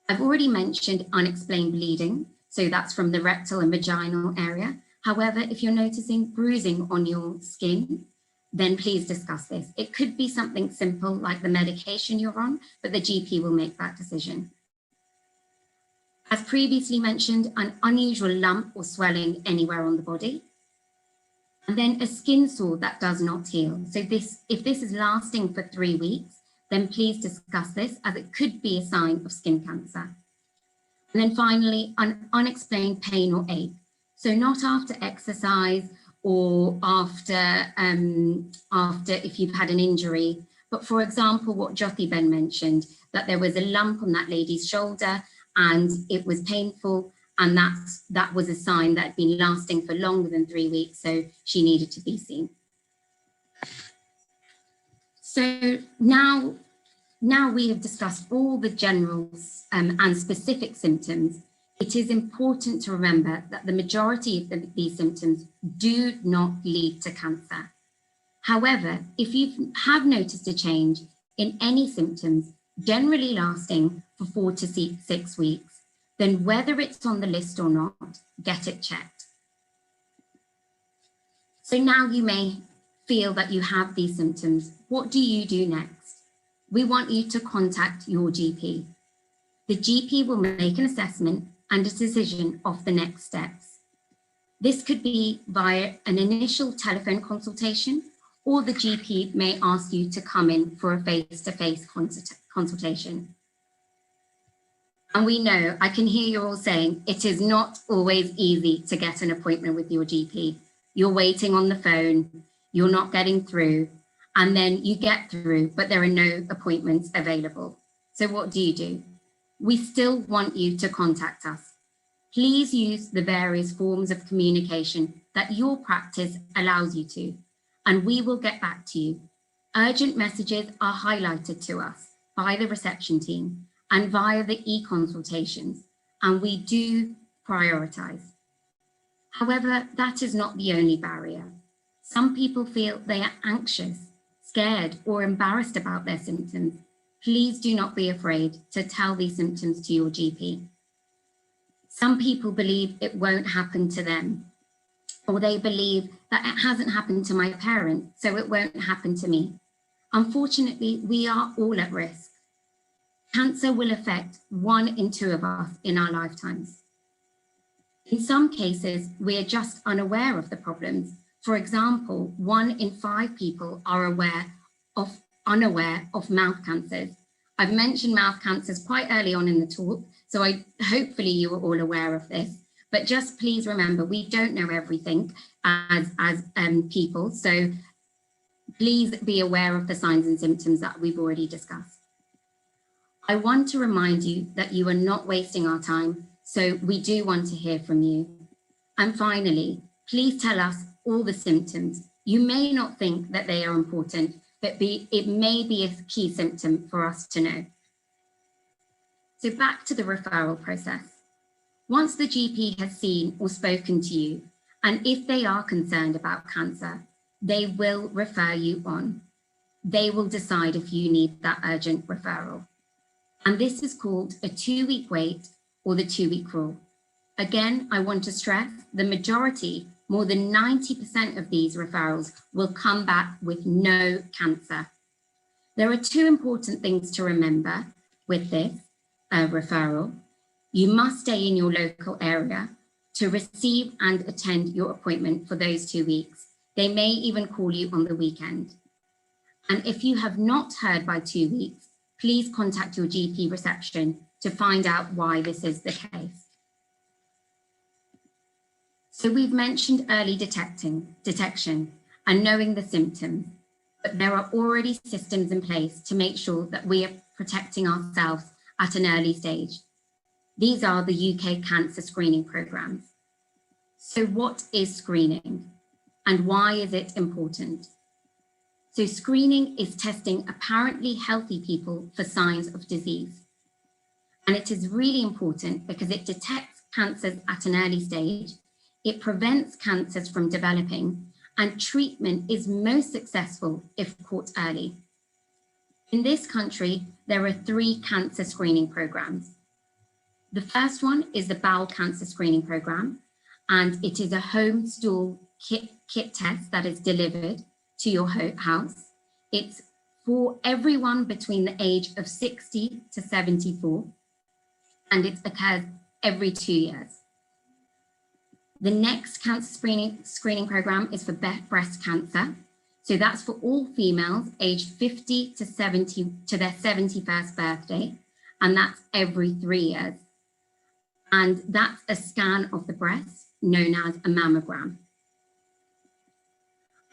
I've already mentioned unexplained bleeding, so that's from the rectal and vaginal area. However, if you're noticing bruising on your skin, then please discuss this. It could be something simple like the medication you're on, but the GP will make that decision. As previously mentioned, an unusual lump or swelling anywhere on the body. And then a skin sore that does not heal. So if this is lasting for 3 weeks, then please discuss this, as it could be a sign of skin cancer. And then finally, an unexplained pain or ache. So not after exercise or after if you've had an injury, but for example, what Jyoti Ben mentioned, that there was a lump on that lady's shoulder and it was painful, and that was a sign that had been lasting for longer than 3 weeks, so she needed to be seen. So now we have discussed all the general and specific symptoms. It is important to remember that the majority of these symptoms do not lead to cancer. However, if you have noticed a change in any symptoms, generally lasting for 4 to 6 weeks, then whether it's on the list or not, get it checked. So now you may feel that you have these symptoms. What do you do next? We want you to contact your GP. The GP will make an assessment and a decision of the next steps. This could be via an initial telephone consultation, or the GP may ask you to come in for a face-to-face consultation. And we know, I can hear you all saying, it is not always easy to get an appointment with your GP. You're waiting on the phone, you're not getting through, and then you get through, but there are no appointments available. So what do? We still want you to contact us. Please use the various forms of communication that your practice allows you to, and we will get back to you. Urgent messages are highlighted to us by the reception team and via the e-consultations, and we do prioritize. However, that is not the only barrier. Some people feel they are anxious, scared, or embarrassed about their symptoms. Please do not be afraid to tell these symptoms to your GP. Some people believe it won't happen to them, or they believe that it hasn't happened to my parents, so it won't happen to me. Unfortunately, we are all at risk. Cancer will affect 1 in 2 of us in our lifetimes. In some cases, we are just unaware of the problems. For example, 1 in 5 people are unaware of mouth cancers. I've mentioned mouth cancers quite early on in the talk, so hopefully you are all aware of this. But just please remember, we don't know everything as people, so please be aware of the signs and symptoms that we've already discussed. I want to remind you that you are not wasting our time, so we do want to hear from you. And finally, please tell us all the symptoms. You may not think that they are important, but it may be a key symptom for us to know. So back to the referral process. Once the GP has seen or spoken to you, and if they are concerned about cancer, they will refer you on. They will decide if you need that urgent referral. And this is called a 2-week wait or the 2-week rule. Again, I want to stress the majority, more than 90% of these referrals will come back with no cancer. There are 2 important things to remember with this referral. You must stay in your local area to receive and attend your appointment for those 2 weeks. They may even call you on the weekend. And if you have not heard by 2 weeks, please contact your GP reception to find out why this is the case. So we've mentioned early detection and knowing the symptoms, but there are already systems in place to make sure that we are protecting ourselves at an early stage. These are the UK cancer screening programs. So what is screening and why is it important? So screening is testing apparently healthy people for signs of disease. And it is really important because it detects cancers at an early stage, it prevents cancers from developing, and treatment is most successful if caught early. In this country, there are 3 cancer screening programs. The first one is the bowel cancer screening program, and it is a home stool kit test that is delivered to your house. It's for everyone between the age of 60 to 74, and it occurs every 2 years. The next cancer screening program is for breast cancer. So that's for all females aged 50 to 70 to their 71st birthday, and that's every 3 years. And that's a scan of the breast known as a mammogram.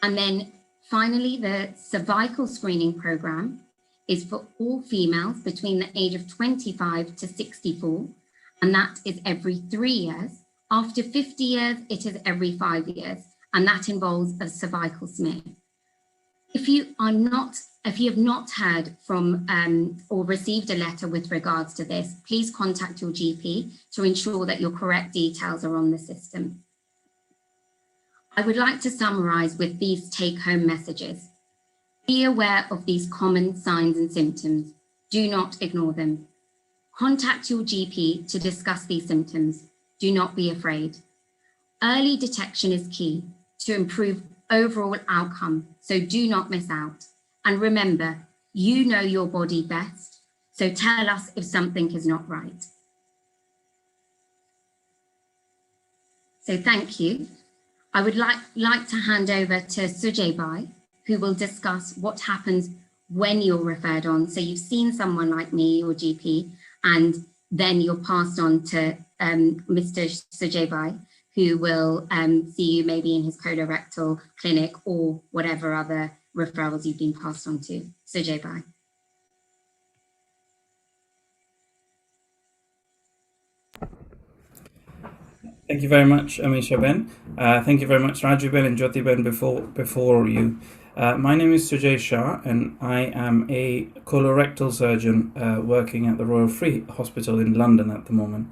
And then finally, the cervical screening program is for all females between the age of 25 to 64, and that is every 3 years. After 50 years, it is every 5 years, and that involves a cervical smear. If you have not heard from or received a letter with regards to this, please contact your GP to ensure that your correct details are on the system. I would like to summarize with these take-home messages. Be aware of these common signs and symptoms. Do not ignore them. Contact your GP to discuss these symptoms. Do not be afraid. Early detection is key to improve overall outcome, so do not miss out. And remember, you know your body best, so tell us if something is not right. So thank you. I would like to hand over to Sujay, who will discuss what happens when you're referred on. So you've seen someone like me, your GP, and then you're passed on to Mr. Sujay, who will see you maybe in his colorectal clinic or whatever other referrals you've been passed on to. Sujay. Thank you very much, Amisha Ben. Thank you very much, Rajvee Ben and Jyoti Ben before you. My name is Sujay Shah, and I am a colorectal surgeon working at the Royal Free Hospital in London at the moment.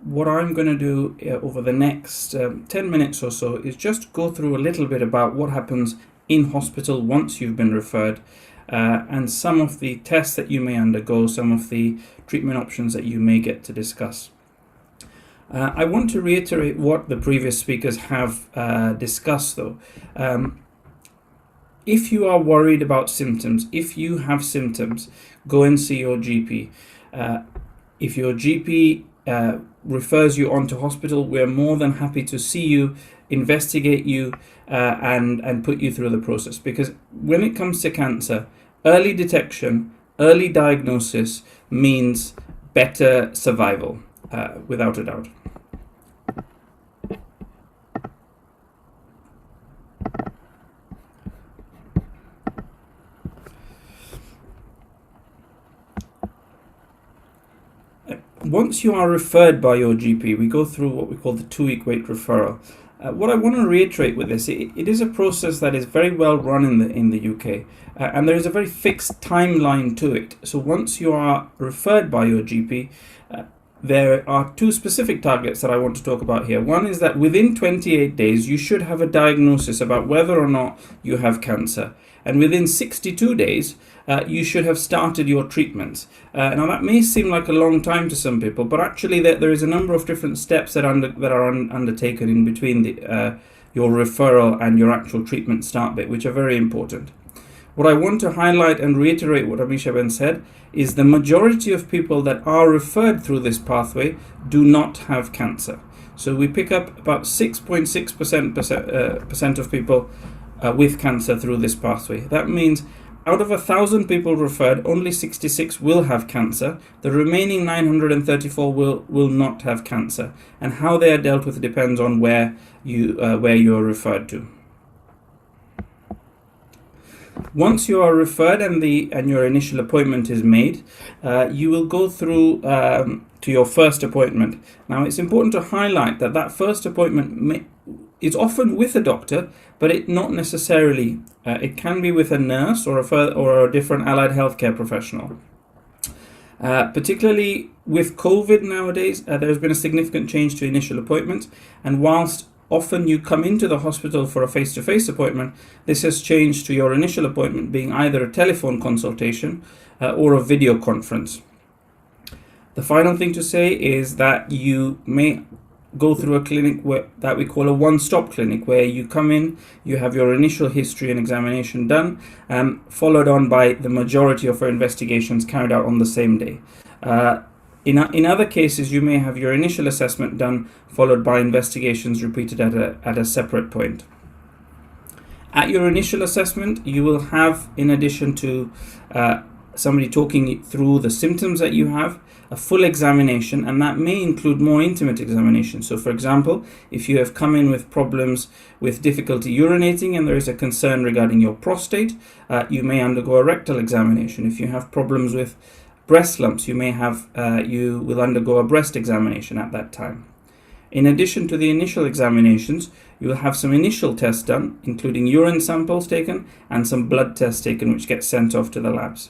What I'm going to do over the next 10 minutes or so is just go through a little bit about what happens in hospital once you've been referred, and some of the tests that you may undergo, some of the treatment options that you may get to discuss. I want to reiterate what the previous speakers have discussed though. If you are worried about symptoms, if you have symptoms, go and see your GP. If your GP refers you on to hospital, we're more than happy to see you, investigate you, and put you through the process. Because when it comes to cancer, early detection, early diagnosis means better survival, without a doubt. Once you are referred by your GP, we go through what we call the 2-week wait referral. What I want to reiterate with this, it is a process that is very well run in the UK, and there is a very fixed timeline to it. So once you are referred by your GP, there are 2 specific targets that I want to talk about here. One is that within 28 days, you should have a diagnosis about whether or not you have cancer. And within 62 days, you should have started your treatments. Now that may seem like a long time to some people, but actually there is a number of different steps that are undertaken in between your referral and your actual treatment start bit, which are very important. What I want to highlight and reiterate what Amisha Ben said is the majority of people that are referred through this pathway do not have cancer. So we pick up about 6.6% of people with cancer through this pathway. That means out of 1,000 people referred, only 66 will have cancer. The remaining 934 will not have cancer, and how they are dealt with depends on where you are referred to. Once you are referred and your initial appointment is made, you will go through to your first appointment. Now, it's important to highlight that first appointment is often with a doctor, but it not necessarily. It can be with a nurse or a different allied healthcare professional. Particularly with COVID nowadays, there's been a significant change to initial appointments, and whilst often you come into the hospital for a face-to-face appointment, this has changed to your initial appointment being either a telephone consultation or a video conference. The final thing to say is that you may go through a clinic that we call a one-stop clinic, where you come in, you have your initial history and examination done, followed on by the majority of our investigations carried out on the same day. In other cases, you may have your initial assessment done, followed by investigations repeated at a separate point. At your initial assessment, you will have, in addition to somebody talking through the symptoms that you have, a full examination, and that may include more intimate examination. So for example, if you have come in with problems with difficulty urinating and there is a concern regarding your prostate, you may undergo a rectal examination. If you have problems with breast lumps, you will undergo a breast examination at that time. In addition to the initial examinations, you will have some initial tests done, including urine samples taken and some blood tests taken, which get sent off to the labs.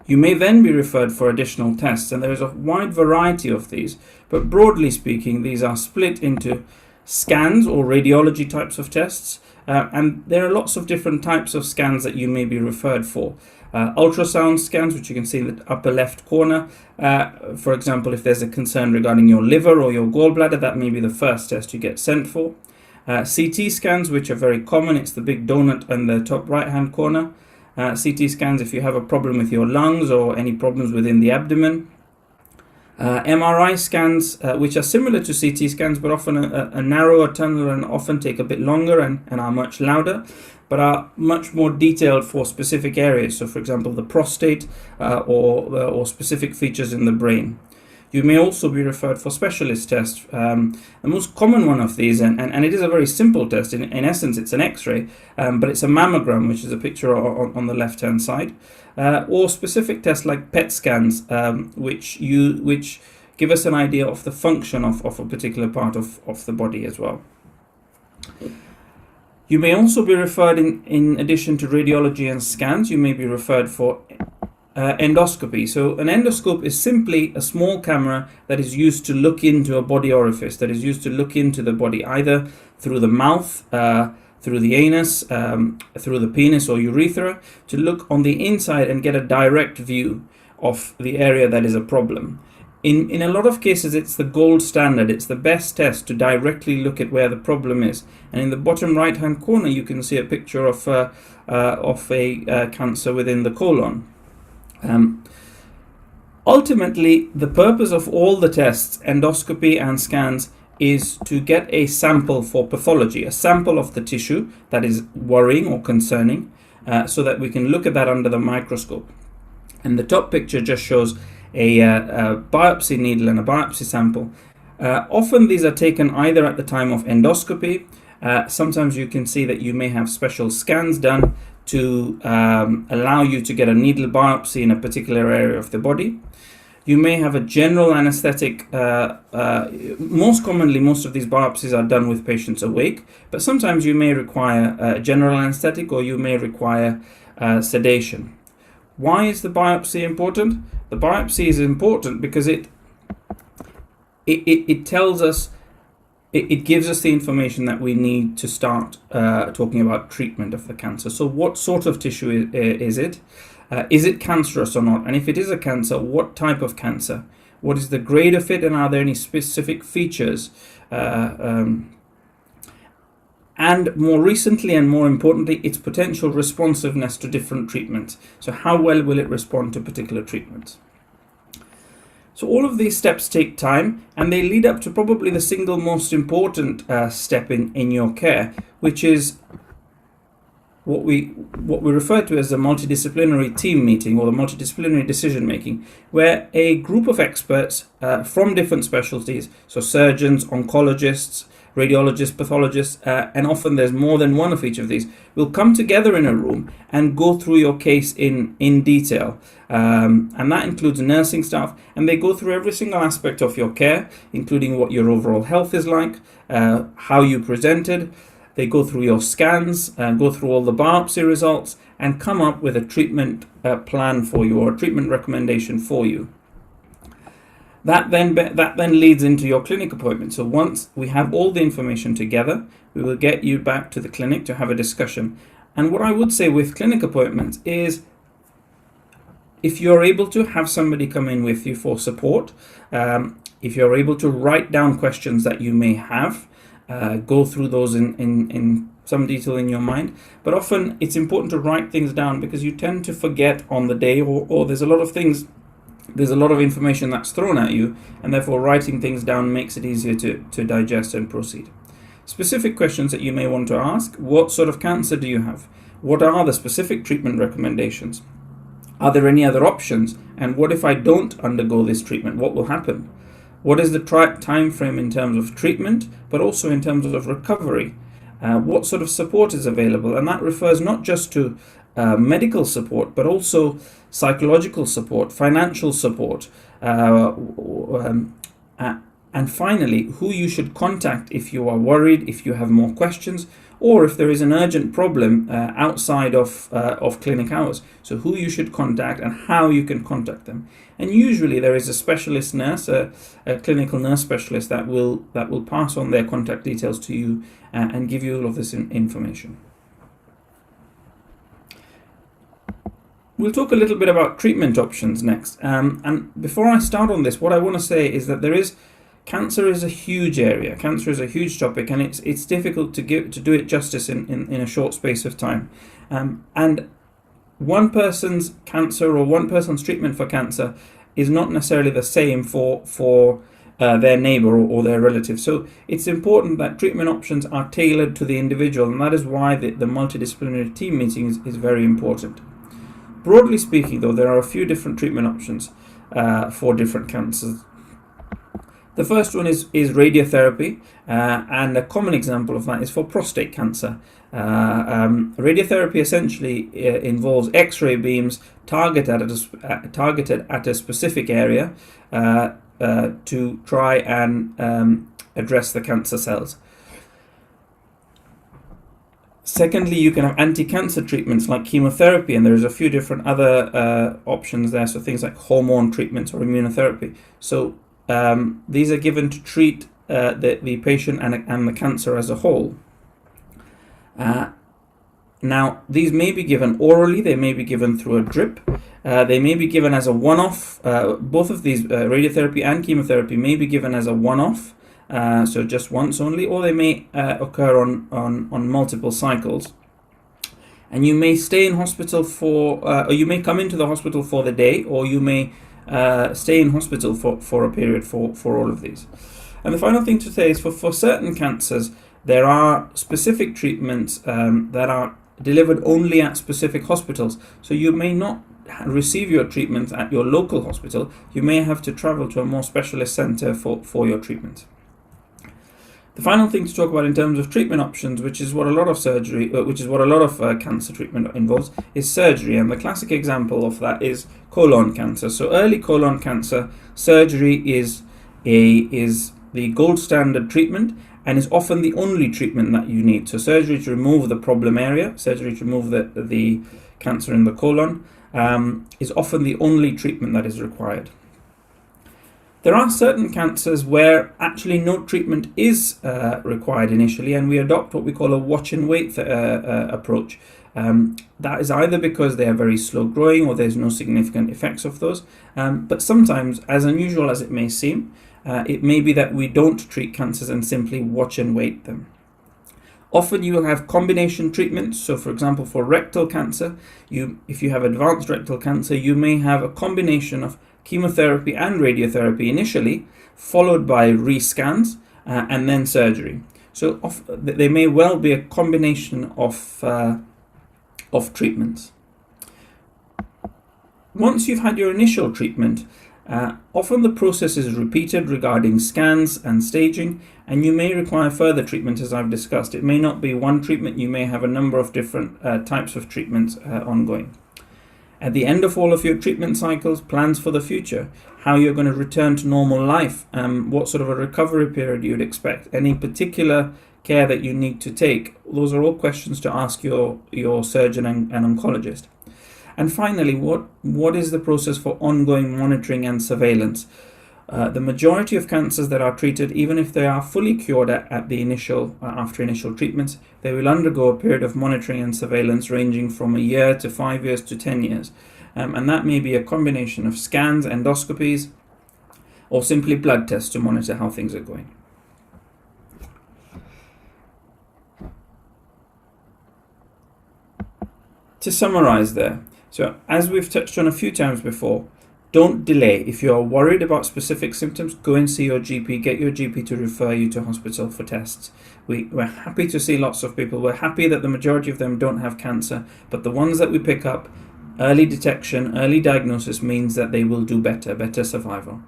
You may then be referred for additional tests, and there is a wide variety of these, but broadly speaking, these are split into scans or radiology types of tests, and there are lots of different types of scans that you may be referred for. Ultrasound scans, which you can see in the upper left corner. For example, if there's a concern regarding your liver or your gallbladder, that may be the first test you get sent for. CT scans, which are very common, it's the big donut in the top right hand corner. CT scans if you have a problem with your lungs or any problems within the abdomen. MRI scans, which are similar to CT scans, but often a narrower tunnel and often take a bit longer and are much louder, but are much more detailed for specific areas. So for example, the prostate or specific features in the brain. You may also be referred for specialist tests. The most common one of these, and it is a very simple test, in essence it's an X-ray, but it's a mammogram, which is a picture on the left-hand side, or specific tests like PET scans, which give us an idea of the function of a particular part of the body as well. You may also be referred, in addition to radiology and scans, you may be referred for endoscopy. So an endoscope is simply a small camera that is used to look into a body orifice, that is used to look into the body either through the mouth, through the anus, through the penis or urethra, to look on the inside and get a direct view of the area that is a problem. In a lot of cases, it's the gold standard. It's the best test to directly look at where the problem is. And in the bottom right-hand corner, you can see a picture of a cancer within the colon. Ultimately, the purpose of all the tests, endoscopy and scans, is to get a sample for pathology, a sample of the tissue that is worrying or concerning, so that we can look at that under the microscope. And the top picture just shows a biopsy needle and a biopsy sample. Often these are taken either at the time of endoscopy. Sometimes you can see that you may have special scans done to allow you to get a needle biopsy in a particular area of the body. You may have a general anesthetic. Most commonly, most of these biopsies are done with patients awake, but sometimes you may require a general anesthetic or you may require sedation. Why is the biopsy important? The biopsy is important because it tells us, it gives us the information that we need to start talking about treatment of the cancer. So what sort of tissue is it? Is it cancerous or not? And if it is a cancer, what type of cancer? What is the grade of it, and are there any specific features? And more recently and more importantly, its potential responsiveness to different treatments. So how well will it respond to particular treatments? So all of these steps take time, and they lead up to probably the single most important step in your care, which is what we refer to as the multidisciplinary team meeting or the multidisciplinary decision making, where a group of experts from different specialties, so surgeons, oncologists, radiologists, pathologists, and often there's more than one of each of these, will come together in a room and go through your case in detail. And that includes nursing staff, and they go through every single aspect of your care, including what your overall health is like, how you presented. They go through your scans, go through all the biopsy results, and come up with a treatment plan for you, or a treatment recommendation for you. That then leads into your clinic appointment. So once we have all the information together, we will get you back to the clinic to have a discussion. And what I would say with clinic appointments is, if you're able to have somebody come in with you for support, If you're able to write down questions that you may have, go through those in some detail in your mind. But often it's important to write things down because you tend to forget on the day, or there's a lot of information that's thrown at you, and therefore writing things down makes it easier to digest and proceed. Specific questions that you may want to ask: what sort of cancer do you have? What are the specific treatment recommendations? Are there any other options? And what if I don't undergo this treatment? What will happen? What is the time frame in terms of treatment, but also in terms of recovery? What sort of support is available? And that refers not just to medical support, but also psychological support, financial support, and finally, who you should contact if you are worried, if you have more questions, or if there is an urgent problem outside of clinic hours. So who you should contact and how you can contact them. And usually there is a specialist nurse, a clinical nurse specialist that will pass on their contact details to you and give you all of this information. We'll talk a little bit about treatment options next. And before I start on this, what I want to say is that cancer is a huge area. Cancer is a huge topic, and it's difficult to do it justice in a short space of time. And one person's cancer or one person's treatment for cancer is not necessarily the same for their neighbor or their relative. So it's important that treatment options are tailored to the individual, and that is why the multidisciplinary team meeting is very important. Broadly speaking, though, there are a few different treatment options for different cancers. The first one is radiotherapy, and a common example of that is for prostate cancer. Radiotherapy essentially involves X-ray beams targeted at a specific area to try and address the cancer cells. Secondly, you can have anti-cancer treatments like chemotherapy, and there's a few different other options there, so things like hormone treatments or immunotherapy. So these are given to treat the patient and the cancer as a whole. Now, these may be given orally, they may be given through a drip, they may be given as a one-off. Both of these, radiotherapy and chemotherapy, may be given as a one-off, so just once only, or they may occur on multiple cycles. And you may stay in hospital or you may come into the hospital for the day, or you may stay in hospital for a period for all of these. And the final thing to say is for certain cancers, there are specific treatments that are delivered only at specific hospitals. So you may not receive your treatment at your local hospital. You may have to travel to a more specialist center for your treatment. The final thing to talk about in terms of treatment options, which is what a lot of cancer treatment involves, is surgery. And the classic example of that is colon cancer. So early colon cancer, surgery is the gold standard treatment, and is often the only treatment that you need. So surgery to remove the problem area, surgery to remove the cancer in the colon, is often the only treatment that is required. There are certain cancers where actually no treatment is required initially, and we adopt what we call a watch and wait approach. That is either because they are very slow growing or there's no significant effects of those. But sometimes, as unusual as it may seem, it may be that we don't treat cancers and simply watch and wait them. Often you will have combination treatments. So for example, for rectal cancer, if you have advanced rectal cancer, you may have a combination of chemotherapy and radiotherapy initially, followed by rescans and then surgery. So there may well be a combination of treatments. Once you've had your initial treatment, often the process is repeated regarding scans and staging, and you may require further treatment, as I've discussed. It may not be one treatment, you may have a number of different types of treatments ongoing. At the end of all of your treatment cycles, plans for the future, how you're going to return to normal life, what sort of a recovery period you'd expect, any particular care that you need to take. Those are all questions to ask your surgeon and oncologist. And finally, what is the process for ongoing monitoring and surveillance? The majority of cancers that are treated, even if they are fully cured after initial treatments, they will undergo a period of monitoring and surveillance ranging from a year to 5 years to 10 years. And that may be a combination of scans, endoscopies, or simply blood tests to monitor how things are going. To summarize there, so as we've touched on a few times before, don't delay. If you are worried about specific symptoms, go and see your GP, get your GP to refer you to hospital for tests. We're happy to see lots of people. We're happy that the majority of them don't have cancer, but the ones that we pick up, early detection, early diagnosis means that they will do better survival.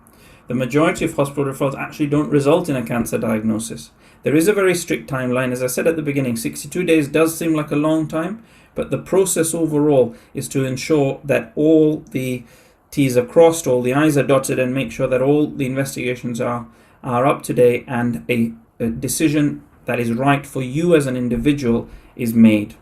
The majority of hospital referrals actually don't result in a cancer diagnosis. There is a very strict timeline. As I said at the beginning, 62 days does seem like a long time, but the process overall is to ensure that all the T's are crossed, all the I's are dotted, and make sure that all the investigations are up to date and a decision that is right for you as an individual is made.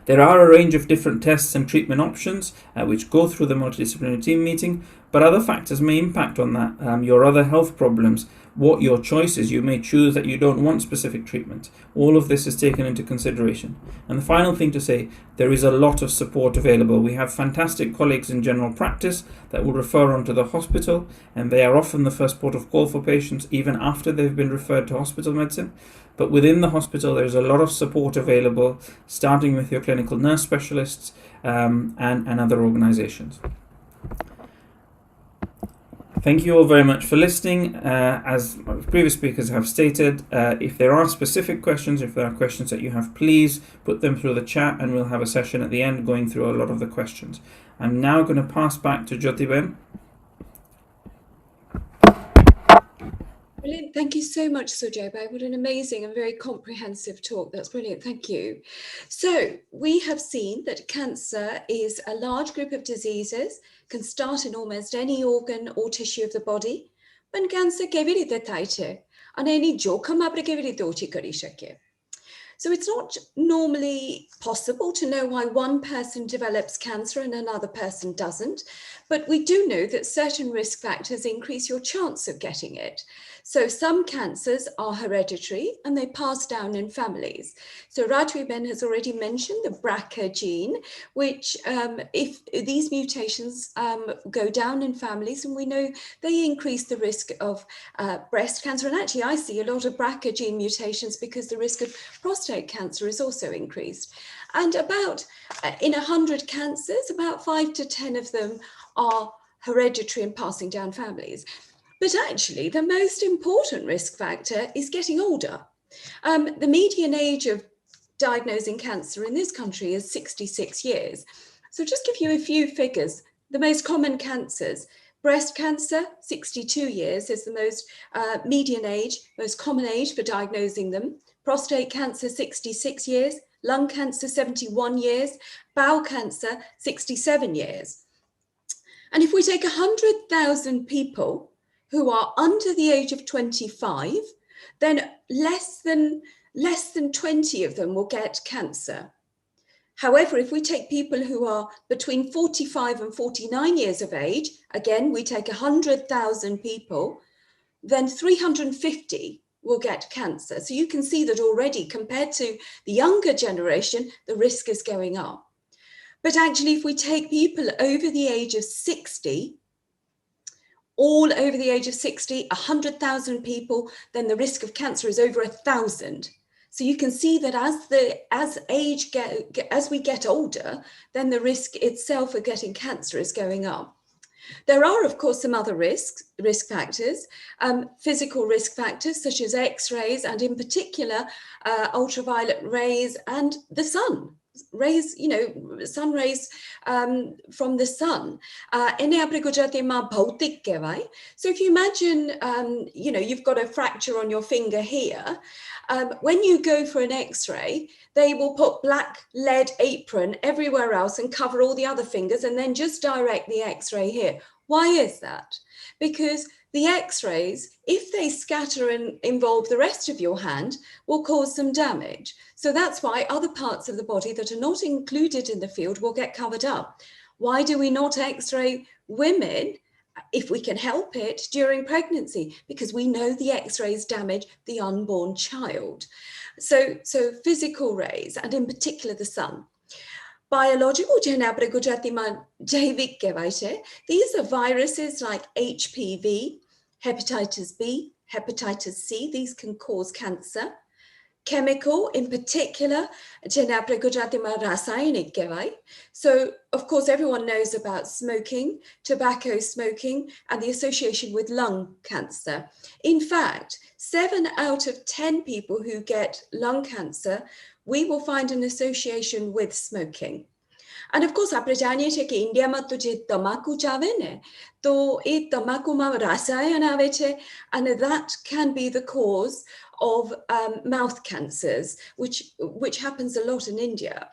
There are a range of different tests and treatment options which go through the multidisciplinary team meeting, but other factors may impact on that. Your other health problems, what your choice is. You may choose that you don't want specific treatment. All of this is taken into consideration. And the final thing to say, there is a lot of support available. We have fantastic colleagues in general practice that will refer on to the hospital, and they are often the first port of call for patients even after they've been referred to hospital medicine. But within the hospital, there's a lot of support available, starting with your clinical nurse specialists and other organizations. Thank you all very much for listening. As previous speakers have stated, if there are specific questions, if there are questions that you have, please put them through the chat and we'll have a session at the end going through a lot of the questions. I'm now going to pass back to Jyoti Ben. Brilliant. Thank you so much, Sujay. What an amazing and very comprehensive talk. That's brilliant. Thank you. So we have seen that cancer is a large group of diseases, can start in almost any organ or tissue of the body. When cancer કેવી રીતે થાય છે અને એની જોખમ આપણે કેવી રીતે ઓછી કરી શકીએ? So it's not normally possible to know why one person develops cancer and another person doesn't, but we do know that certain risk factors increase your chance of getting it. So some cancers are hereditary and they pass down in families. So Rajvee Ben has already mentioned the BRCA gene, which if these mutations go down in families, and we know they increase the risk of breast cancer. And actually I see a lot of BRCA gene mutations because the risk of prostate cancer is also increased. And about in 100 cancers, about 5 to 10 of them are hereditary and passing down families. But actually, the most important risk factor is getting older. The median age of diagnosing cancer in this country is 66 years. So just give you a few figures. The most common cancers, breast cancer, 62 years is the most median age, most common age for diagnosing them. Prostate cancer, 66 years. Lung cancer, 71 years. Bowel cancer, 67 years. And if we take 100,000 people who are under the age of 25, then less than 20 of them will get cancer. However, if we take people who are between 45 and 49 years of age, again, we take 100,000 people, then 350 will get cancer. So you can see that already compared to the younger generation, the risk is going up. But actually, if we take people over the age of 60, all over the age of 60, 100,000 people, then the risk of cancer is over 1,000. So you can see that as we get older, then the risk itself of getting cancer is going up. There are, of course, some other risk factors, physical risk factors such as X-rays and in particular ultraviolet rays and the sun. Rays, sun rays from the sun. So if you imagine, you've got a fracture on your finger here, when you go for an X-ray, they will put black lead apron everywhere else and cover all the other fingers and then just direct the X-ray here. Why is that? Because the X-rays, if they scatter and involve the rest of your hand, will cause some damage. So that's why other parts of the body that are not included in the field will get covered up. Why do we not X-ray women, if we can help it, during pregnancy? Because we know the X-rays damage the unborn child. So physical rays, and in particular the sun. Biological, these are viruses like HPV, hepatitis B, hepatitis C, these can cause cancer. Chemical in particular, so of course everyone knows about smoking, tobacco smoking, and the association with lung cancer. In fact, 7 out of 10 people who get lung cancer, we will find an association with smoking. And of course, આપણે જાણીએ છીએ કે ઇન્ડિયામાં તો જે તમાકુ ચાવે ને, તો એ તમાકુમાં રસાયણ આવે છે, and that can be the cause of mouth cancers, which happens a lot in India.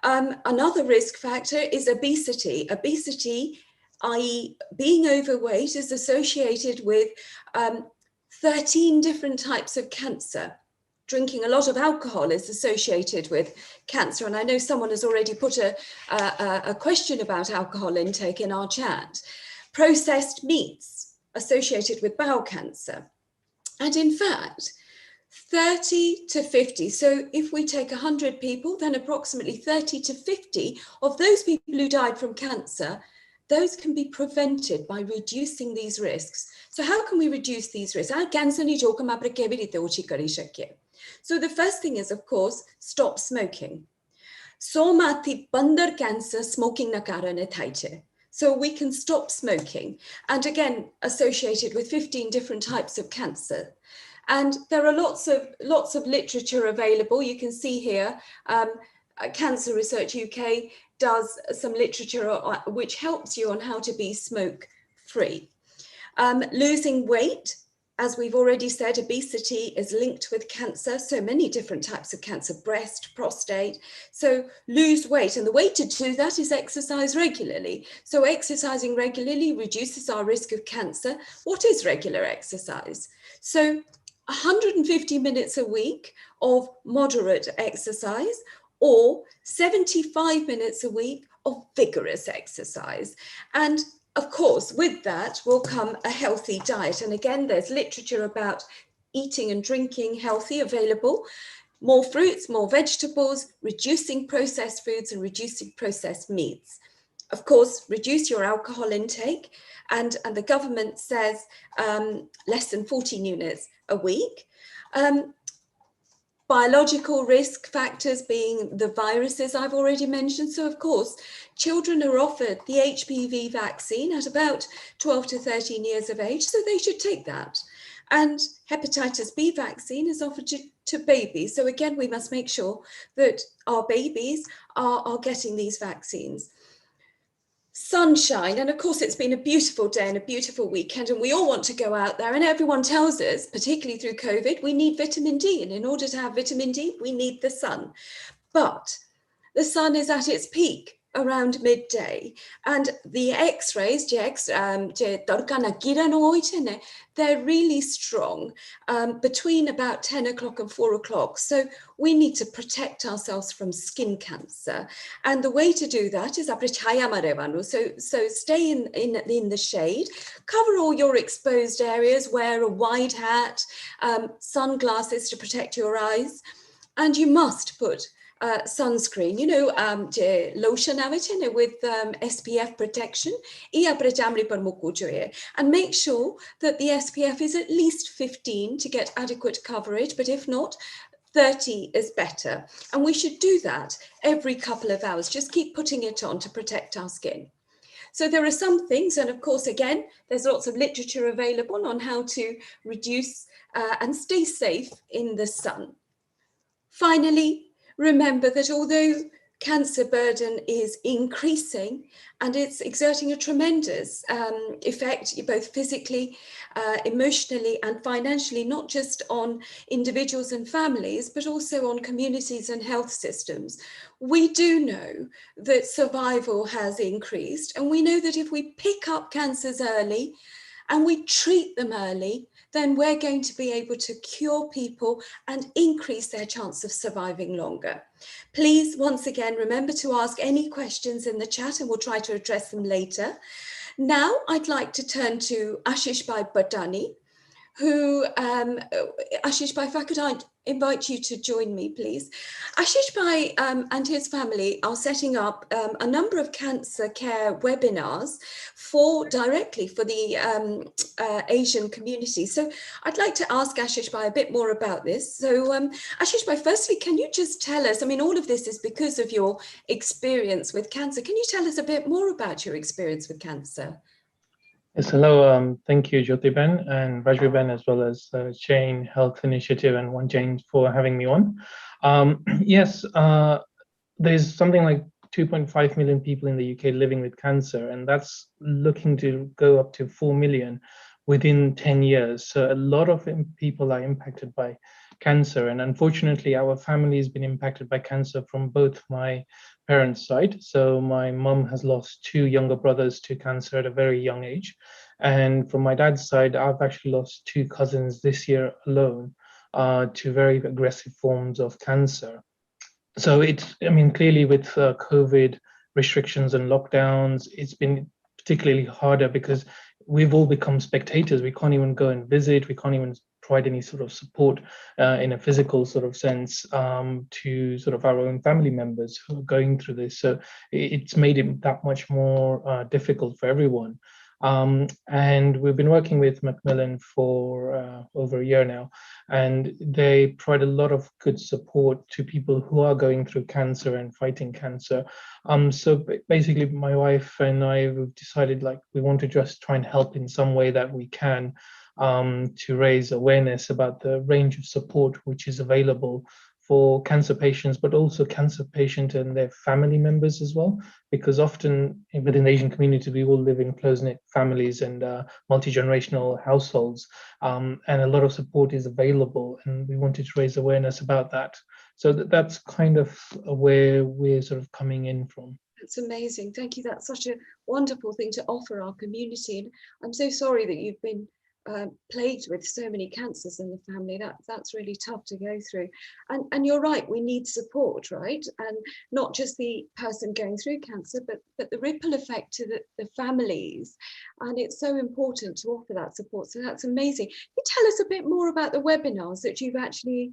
Another risk factor is obesity. Obesity, i.e. being overweight, is associated with 13 different types of cancer. Drinking a lot of alcohol is associated with cancer. And I know someone has already put a question about alcohol intake in our chat. Processed meats associated with bowel cancer. And in fact, 30 to 50. So if we take 100 people, then approximately 30 to 50 of those people who died from cancer, those can be prevented by reducing these risks. So how can we reduce these risks? So the first thing is, of course, stop smoking. Somati pandar cancer smoking na karane thai che. So we can stop smoking, and again associated with 15 different types of cancer. And there are lots of literature available. You can see here, Cancer Research UK does some literature which helps you on how to be smoke free. Losing weight. As we've already said, obesity is linked with cancer, so many different types of cancer, breast, prostate. So lose weight, and the way to do that is exercise regularly. So exercising regularly reduces our risk of cancer. What is regular exercise? So 150 minutes a week of moderate exercise, or 75 minutes a week of vigorous exercise. And of course, with that will come a healthy diet. And again, there's literature about eating and drinking healthy available. More fruits, more vegetables, reducing processed foods and reducing processed meats. Of course, reduce your alcohol intake. And the government says less than 14 units a week. Biological risk factors being the viruses I've already mentioned. So of course, children are offered the HPV vaccine at about 12 to 13 years of age, so they should take that. And hepatitis B vaccine is offered to babies. So again, we must make sure that our babies are getting these vaccines. Sunshine, and of course it's been a beautiful day and a beautiful weekend, and we all want to go out there, and everyone tells us, particularly through COVID, we need vitamin D, and in order to have vitamin D we need the sun. But the sun is at its peak around midday, and the x-rays, they're really strong between about 10 o'clock and 4 o'clock. So we need to protect ourselves from skin cancer. And the way to do that is so stay in the shade, cover all your exposed areas, wear a wide hat, sunglasses to protect your eyes, and you must put sunscreen, lotion with SPF protection, and make sure that the SPF is at least 15 to get adequate coverage, but if not, 30 is better. And we should do that every couple of hours. Just keep putting it on to protect our skin. So there are some things, and of course, again, there's lots of literature available on how to reduce and stay safe in the sun. Finally, remember that although cancer burden is increasing and it's exerting a tremendous effect, both physically, emotionally and financially, not just on individuals and families, but also on communities and health systems, we do know that survival has increased. And we know that if we pick up cancers early and we treat them early, then we're going to be able to cure people and increase their chance of surviving longer. Please, once again, remember to ask any questions in the chat and we'll try to address them later. Now, I'd like to turn to Ashish Bhai Badani, who, Ashish Bhai, if I could invite you to join me, please. Ashish Bhai and his family are setting up a number of cancer care webinars directly for the Asian community. So I'd like to ask Ashish Bhai a bit more about this. So Ashish Bhai, firstly, can you just tell us, I mean, all of this is because of your experience with cancer. Can you tell us a bit more about your experience with cancer? Yes, hello. Thank you, Jyoti Ben and Rajvee Ben, as well as Chain Health Initiative and One Chain for having me on. Yes, there's something like 2.5 million people in the UK living with cancer, and that's looking to go up to 4 million within 10 years. So a lot of people are impacted by cancer, and unfortunately, our family has been impacted by cancer from both my parents' side. So my mum has lost 2 younger brothers to cancer at a very young age, and from my dad's side, I've actually lost 2 cousins this year alone to very aggressive forms of cancer. So it's, I mean, clearly with COVID restrictions and lockdowns, it's been particularly harder because we've all become spectators. We can't even go and visit. We can't even provide any sort of support in a physical sort of sense to sort of our own family members who are going through this. So it's made it that much more difficult for everyone. And we've been working with Macmillan for over a year now, and they provide a lot of good support to people who are going through cancer and fighting cancer. So basically, my wife and I have decided like we want to just try and help in some way that we can to raise awareness about the range of support which is available for cancer patients, but also cancer patient and their family members as well, because often within the Asian community, we all live in close-knit families and multi-generational households, and a lot of support is available, and we wanted to raise awareness about that. So that's kind of where we're sort of coming in from. That's amazing. Thank you. That's such a wonderful thing to offer our community. And I'm so sorry that you've been plagued with so many cancers in the family. That's really tough to go through. And you're right, we need support, right? And not just the person going through cancer, but the ripple effect to the families. And it's so important to offer that support. So that's amazing. Can you tell us a bit more about the webinars that you've actually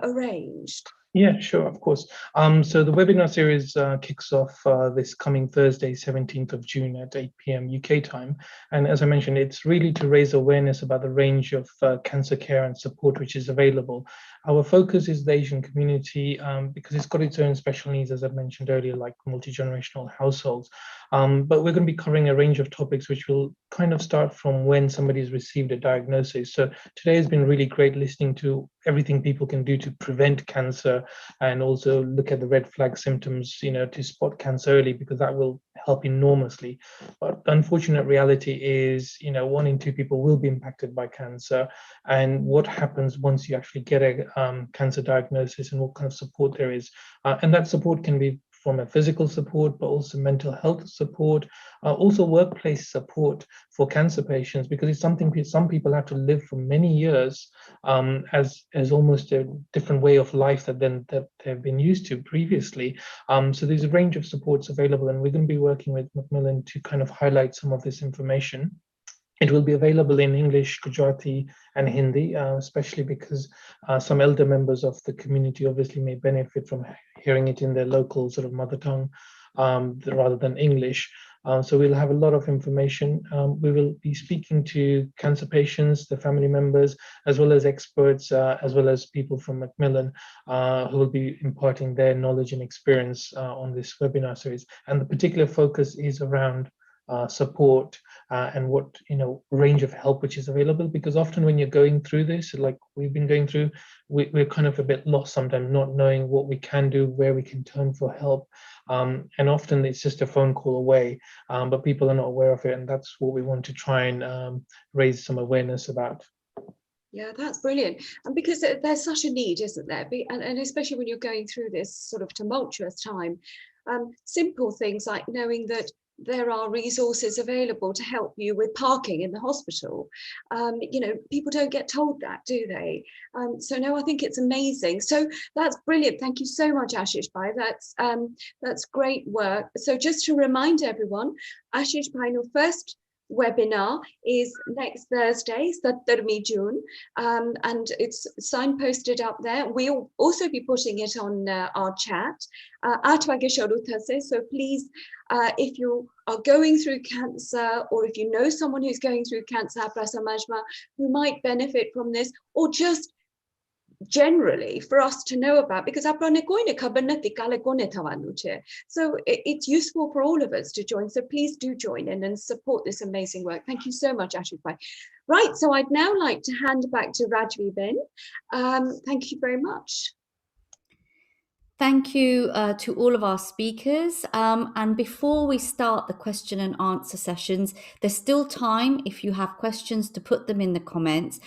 arranged? Yeah, sure, of course. So the webinar series kicks off this coming Thursday, 17th of June at 8 p.m. UK time. And as I mentioned, it's really to raise awareness about the range of cancer care and support which is available. Our focus is the Asian community because it's got its own special needs, as I mentioned earlier, like multi-generational households. But we're going to be covering a range of topics which will kind of start from when somebody's received a diagnosis. So today has been really great listening to everything people can do to prevent cancer and also look at the red flag symptoms, you know, to spot cancer early, because that will help enormously. But the unfortunate reality is, you know, 1 in 2 people will be impacted by cancer. And what happens once you actually get a cancer diagnosis and what kind of support there is. And that support can be from a physical support, but also mental health support, also workplace support for cancer patients, because it's something some people have to live for many years as almost a different way of life that they've been used to previously. So there's a range of supports available, and we're going to be working with Macmillan to kind of highlight some of this information. It will be available in English, Gujarati, and Hindi, especially because some elder members of the community obviously may benefit from hearing it in their local sort of mother tongue rather than English. So we'll have a lot of information. We will be speaking to cancer patients, their family members, as well as experts, as well as people from Macmillan who will be imparting their knowledge and experience on this webinar series. And the particular focus is around support and what, you know, range of help which is available, because often when you're going through this, like we've been going through, we're kind of a bit lost sometimes, not knowing what we can do, where we can turn for help, and often it's just a phone call away, but people are not aware of it, and that's what we want to try and raise some awareness about. Yeah, that's brilliant. And because there's such a need, isn't there? And especially when you're going through this sort of tumultuous time, simple things like knowing that there are resources available to help you with parking in the hospital. You know, people don't get told that, do they? So no, I think it's amazing. So that's brilliant. Thank you so much, Ashish Bhai. That's great work. So just to remind everyone, Ashish Bhai, your first webinar is next Thursday, 17 June, and it's signposted up there. We'll also be putting it on our chat. 8 wage sharu thase. So please, if you are going through cancer, or if you know someone who's going through cancer, who might benefit from this, or just generally for us to know about, because so it's useful for all of us to join. So please do join in and support this amazing work. Thank you so much, Ashwin. Right, so I'd now like to hand back to Rajvee Ben. Thank you very much. Thank you to all of our speakers. And before we start the question and answer sessions, there's still time if you have questions to put them in the comments.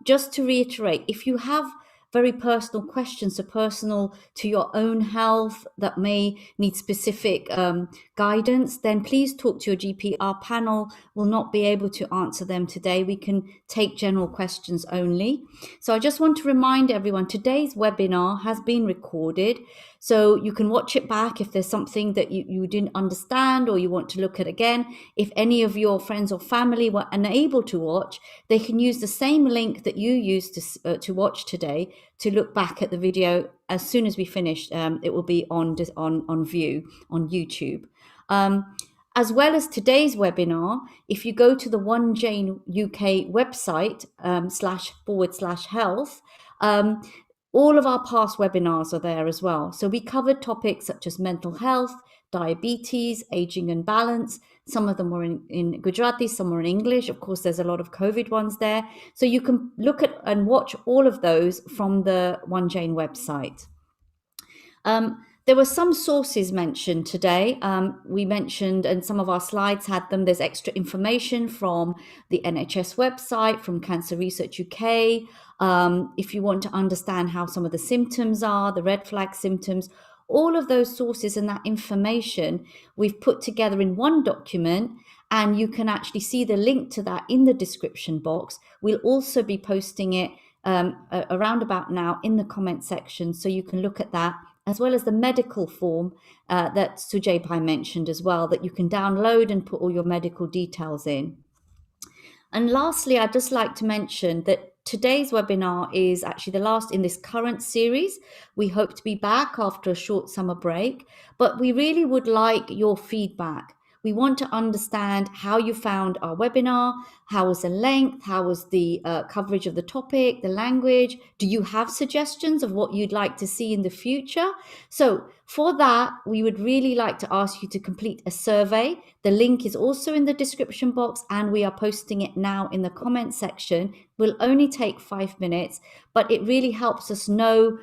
Just to reiterate, if you have very personal questions, so personal to your own health that may need specific guidance, then please talk to your GP. Our panel will not be able to answer them today. We can take general questions only. So I just want to remind everyone, today's webinar has been recorded, so you can watch it back if there's something that you didn't understand or you want to look at again. If any of your friends or family were unable to watch, they can use the same link that you used to watch today to look back at the video as soon as we finish. It will be on view on YouTube. As well as today's webinar, if you go to the One Jane UK website //health, all of our past webinars are there as well. So we covered topics such as mental health, diabetes, aging and balance. Some of them were in Gujarati, some were in English. Of course, there's a lot of COVID ones there. So you can look at and watch all of those from the One Jane website. There were some sources mentioned today. We mentioned, and some of our slides had them, there's extra information from the NHS website, from Cancer Research UK. If you want to understand how some of the symptoms are, the red flag symptoms, all of those sources and that information we've put together in one document, and you can actually see the link to that in the description box. We'll also be posting it around about now in the comment section, so you can look at that, as well as the medical form that Sujay mentioned as well, that you can download and put all your medical details in. And lastly, I'd just like to mention that today's webinar is actually the last in this current series. We hope to be back after a short summer break, but we really would like your feedback. We want to understand how you found our webinar, how was the length, how was the coverage of the topic, the language. Do you have suggestions of what you'd like to see in the future? So for that, we would really like to ask you to complete a survey. The link is also in the description box, and we are posting it now in the comment section. Will only take 5 minutes, but it really helps us know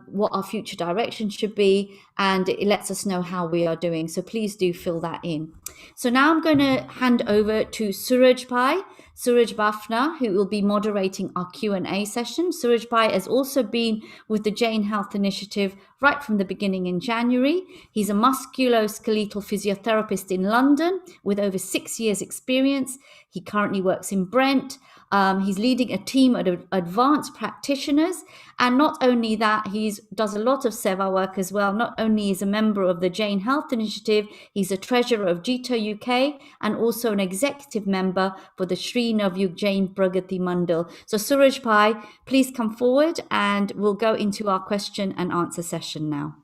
what our future direction should be, and it lets us know how we are doing. So please do fill that in. So now I'm going to hand over to Suraj Bafna, who will be moderating our Q&A session. Suraj has also been with the Jane Health Initiative right from the beginning in January. He's a musculoskeletal physiotherapist in London with over 6 years experience. He currently works in Brent. He's leading a team of advanced practitioners, and not only that, he does a lot of seva work as well. Not only is a member of the Jane Health Initiative, he's a treasurer of Jito UK and also an executive member for the Shri Navayug Jain Pragati Mandal. So Suraj please come forward and we'll go into our question and answer session now.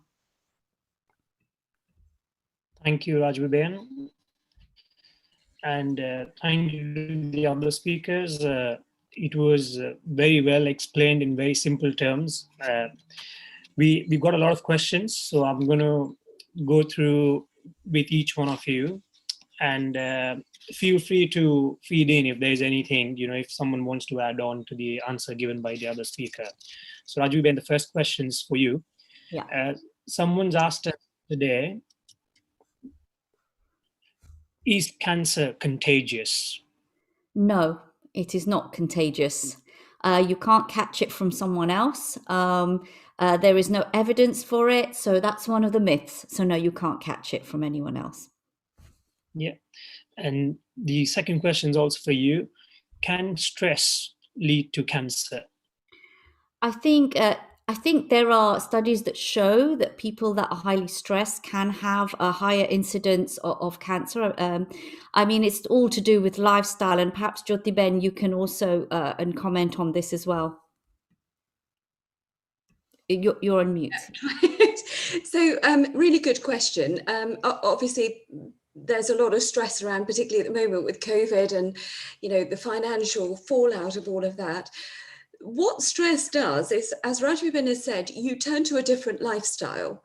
Thank you, Rajvee. And thank you to the other speakers. It was very well explained in very simple terms. We've got a lot of questions, so I'm going to go through with each one of you, and feel free to feed in if there's anything, if someone wants to add on to the answer given by the other speaker. So Rajvee, the first question is for you. Yeah. Someone's asked us today, is cancer contagious? No, it is not contagious. You can't catch it from someone else. There is no evidence for it. So that's one of the myths. So no, you can't catch it from anyone else. Yeah. And the second question is also for you. Can stress lead to cancer? I think I think there are studies that show that people that are highly stressed can have a higher incidence of cancer. I mean, it's all to do with lifestyle, and perhaps Jyoti Ben, you can also and comment on this as well. You're on mute. Right. So, really good question. Obviously, there's a lot of stress around, particularly at the moment with COVID and, you know, the financial fallout of all of that. What stress does is, as Rajvee has said, you turn to a different lifestyle,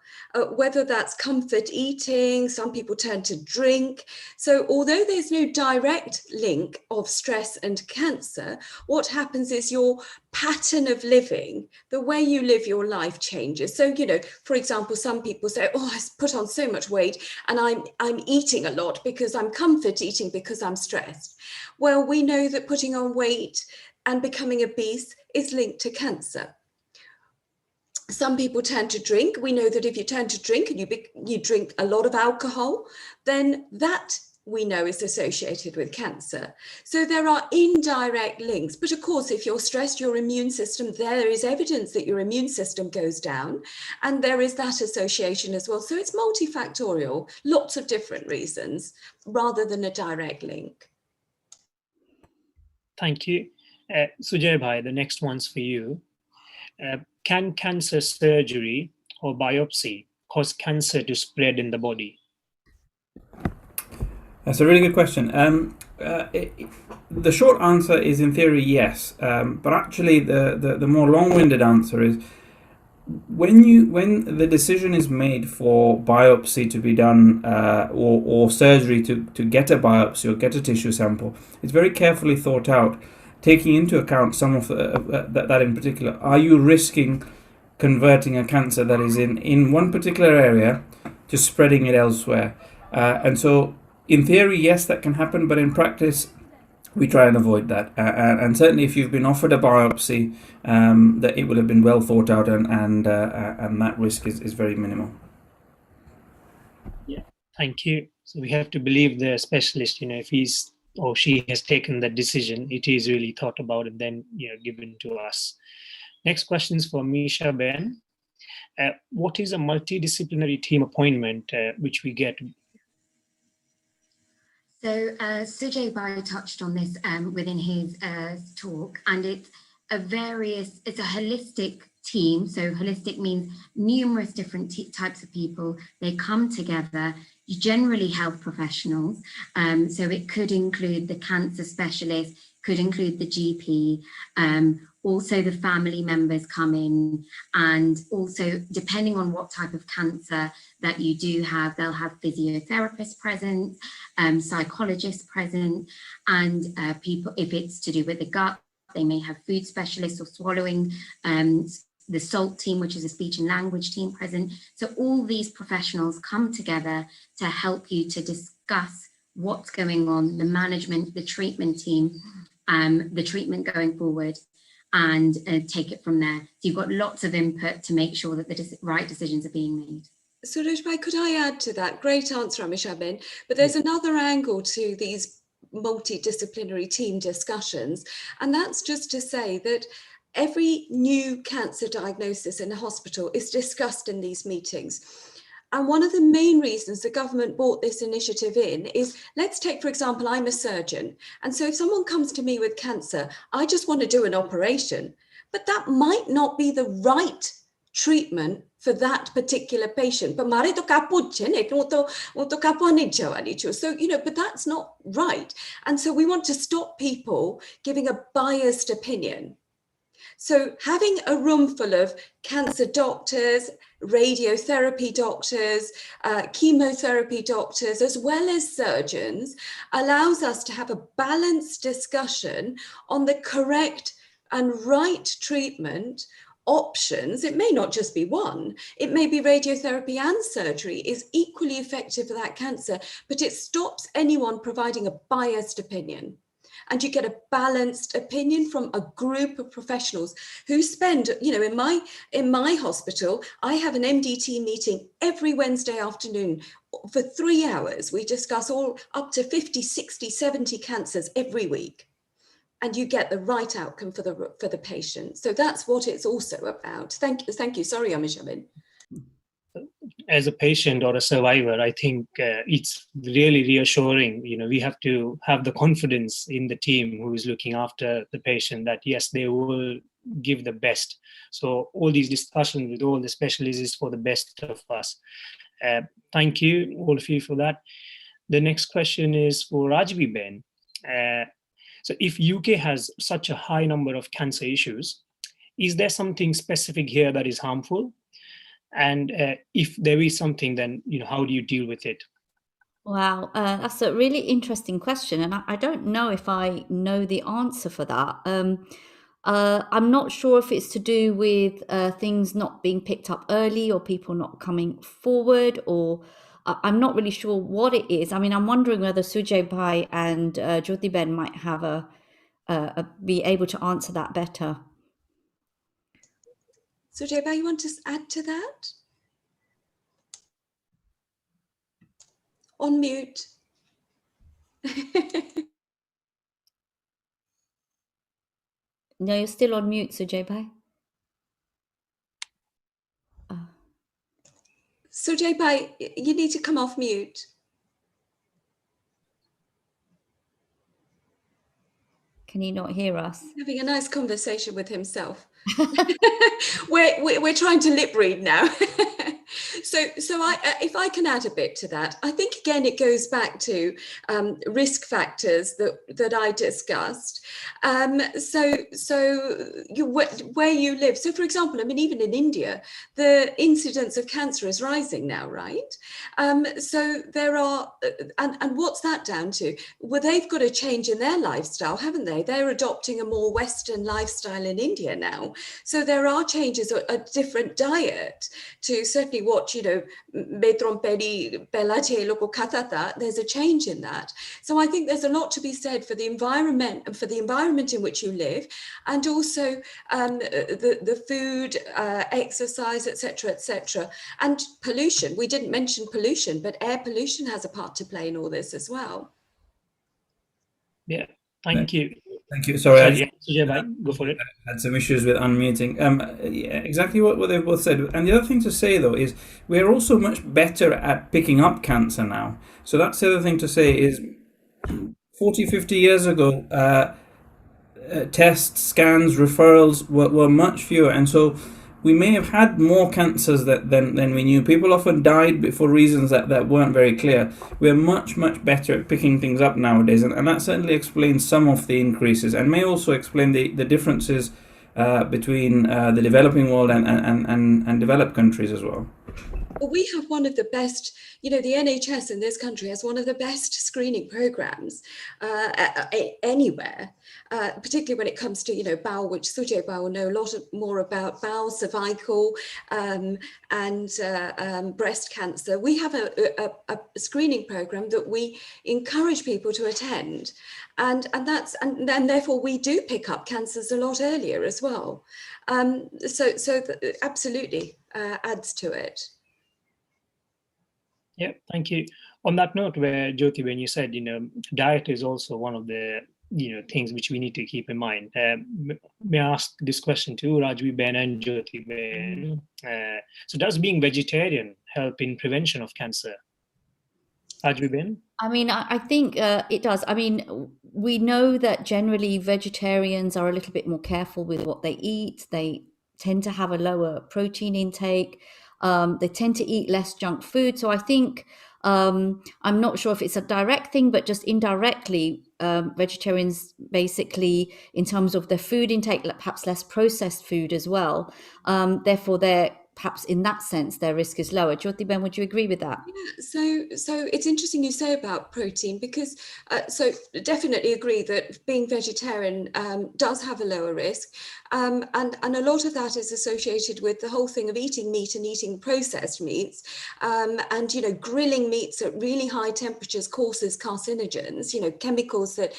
whether that's comfort eating, some people turn to drink. So although there's no direct link of stress and cancer, what happens is your pattern of living, the way you live your life changes. So, you know, for example, some people say, oh, I put on so much weight and I'm eating a lot because I'm comfort eating because I'm stressed. Well, we know that putting on weight and becoming obese is linked to cancer. Some people turn to drink. We know that if you turn to drink and you drink a lot of alcohol, then that we know is associated with cancer. So there are indirect links. But of course, if you're stressed, your immune system, there is evidence that your immune system goes down, and there is that association as well. So it's multifactorial, lots of different reasons, rather than a direct link. Thank you. Sujay bhai, the next one's for you. Can cancer surgery or biopsy cause cancer to spread in the body? That's a really good question. The short answer is, in theory, yes. But actually, the more long-winded answer is, when the decision is made for biopsy to be done or surgery to get a biopsy or get a tissue sample, it's very carefully thought out, taking into account some of that in particular. Are you risking converting a cancer that is in one particular area to spreading it elsewhere? And so, in theory, yes, that can happen, but in practice, we try and avoid that. And certainly, if you've been offered a biopsy, that it will have been well thought out, and that risk is very minimal. Yeah, thank you. So we have to believe the specialist. You know, if he's or she has taken that decision, it is really thought about and then, you know, given to us. Next question is for Amisha Ben. What is a multidisciplinary team appointment which we get? So Sujay Bai touched on this within his talk, and it's a holistic team. So holistic means numerous different types of people. They come together, generally health professionals. So it could include the cancer specialist, could include the GP, also the family members come in, and also depending on what type of cancer that you do have, they'll have physiotherapists present, psychologists present, and people, if it's to do with the gut, they may have food specialists or swallowing, the SALT team, which is a speech and language team, present. So all these professionals come together to help you to discuss what's going on, the management, the treatment team, the treatment going forward, and take it from there. So you've got lots of input to make sure that the right decisions are being made. Surajbhai, could I add to that? Great answer, Amisha Ben. But there's another angle to these multidisciplinary team discussions, and that's just to say that every new cancer diagnosis in a hospital is discussed in these meetings. And one of the main reasons the government brought this initiative in is, let's take, for example, I'm a surgeon. And so if someone comes to me with cancer, I just want to do an operation, but that might not be the right treatment for that particular patient. But so, you know, but that's not right. And so we want to stop people giving a biased opinion. So having a room full of cancer doctors, radiotherapy doctors, chemotherapy doctors, as well as surgeons, allows us to have a balanced discussion on the correct and right treatment options. It may not just be one, it may be radiotherapy and surgery is equally effective for that cancer, but it stops anyone providing a biased opinion. And you get a balanced opinion from a group of professionals who spend, you know, in my hospital, I have an MDT meeting every Wednesday afternoon for 3 hours. We discuss all up to 50, 60, 70 cancers every week. and you get the right outcome for the patient. So that's what it's also about. Thank you. Sorry, Amisha. As a patient or a survivor, I think it's really reassuring. We have to have the confidence in the team who is looking after the patient that yes, they will give the best. So all these discussions with all the specialists is for the best of us. Thank you, all of you, for that. The next question is for Rajvee Ben. So if UK has such a high number of cancer issues, is there something specific here that is harmful? And if there is something, then how do you deal with it? Wow, that's a really interesting question, and I don't know if I know the answer for that. I'm not sure if it's to do with things not being picked up early or people not coming forward, or I'm not really sure what it is. I mean, I'm wondering whether Sujay Bhai and Jyoti Ben might have be able to answer that better. Sujay Bhai, you want to add to that? On mute. No, you're still on mute, Sujay Bhai. Sujay Bhai, you need to come off mute. Can he not hear us? Having a nice conversation with himself. we're trying to lip read now. So if I can add a bit to that, I think again it goes back to risk factors that I discussed. Where you live. So for example, I mean, even in India, the incidence of cancer is rising now, right? So there are, and what's that down to? Well, they've got a change in their lifestyle, haven't they? They're adopting a more Western lifestyle in India now. So there are changes, a different diet to certainly what, there's a change in that. So I think there's a lot to be said for the environment and for the environment in which you live, and also the food, exercise, etc., and pollution. We didn't mention pollution, but air pollution has a part to play in all this as well. Yeah, thank you. Thank you. Sorry, go for it. I had some issues with unmuting. Yeah, exactly what they've both said. And the other thing to say, though, is we're also much better at picking up cancer now. So that's the other thing to say is 40, 50 years ago, tests, scans, referrals were much fewer. And so we may have had more cancers than we knew. People often died for reasons that weren't very clear. We're much, much better at picking things up nowadays, and that certainly explains some of the increases, and may also explain the differences between the developing world and developed countries as well. Well, we have one of the best, the NHS in this country has one of the best screening programs anywhere, particularly when it comes to, bowel, which Sujay Bhai will know a lot more about, bowel, cervical, and breast cancer. We have a screening program that we encourage people to attend, and therefore we do pick up cancers a lot earlier as well. So absolutely adds to it. Yeah, thank you. On that note, where Jyoti, when you said, diet is also one of the, things which we need to keep in mind. May I ask this question to Rajvee Ben and Jyoti Ben? So does being vegetarian help in prevention of cancer? Rajvee Ben? I mean, I think it does. I mean, we know that generally vegetarians are a little bit more careful with what they eat. They tend to have a lower protein intake. They tend to eat less junk food. So I think, I'm not sure if it's a direct thing, but just indirectly, vegetarians basically, in terms of their food intake, perhaps less processed food as well. Therefore, perhaps in that sense, their risk is lower. Jyoti Ben, would you agree with that? Yeah, so it's interesting you say about protein, because so definitely agree that being vegetarian does have a lower risk, and a lot of that is associated with the whole thing of eating meat and eating processed meats, and grilling meats at really high temperatures causes carcinogens, chemicals that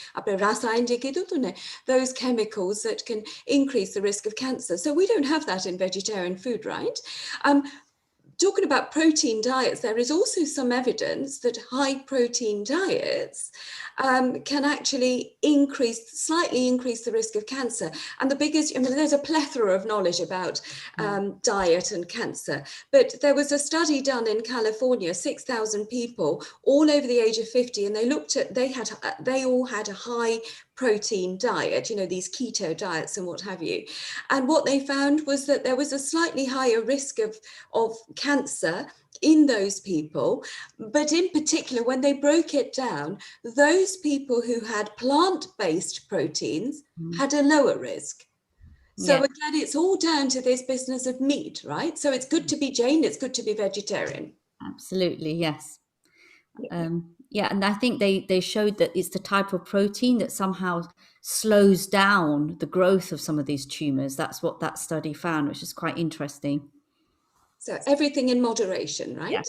those chemicals that can increase the risk of cancer. So we don't have that in vegetarian food, right? talking about protein diets, there is also some evidence that high protein diets can actually slightly increase the risk of cancer. And the biggest, I mean, there's a plethora of knowledge about diet and cancer, but there was a study done in California, 6,000 people all over the age of 50, and they looked at, they all had a high protein diet, you know, these keto diets and what have you. And what they found was that there was a slightly higher risk of cancer in those people. But in particular, when they broke it down, those people who had plant-based proteins had a lower risk. So again, it's all down to this business of meat, right? So it's good to be Jane, it's good to be vegetarian. Absolutely, yes. Yeah, and I think they showed that it's the type of protein that somehow slows down the growth of some of these tumors. That's what that study found, which is quite interesting. So everything in moderation, right?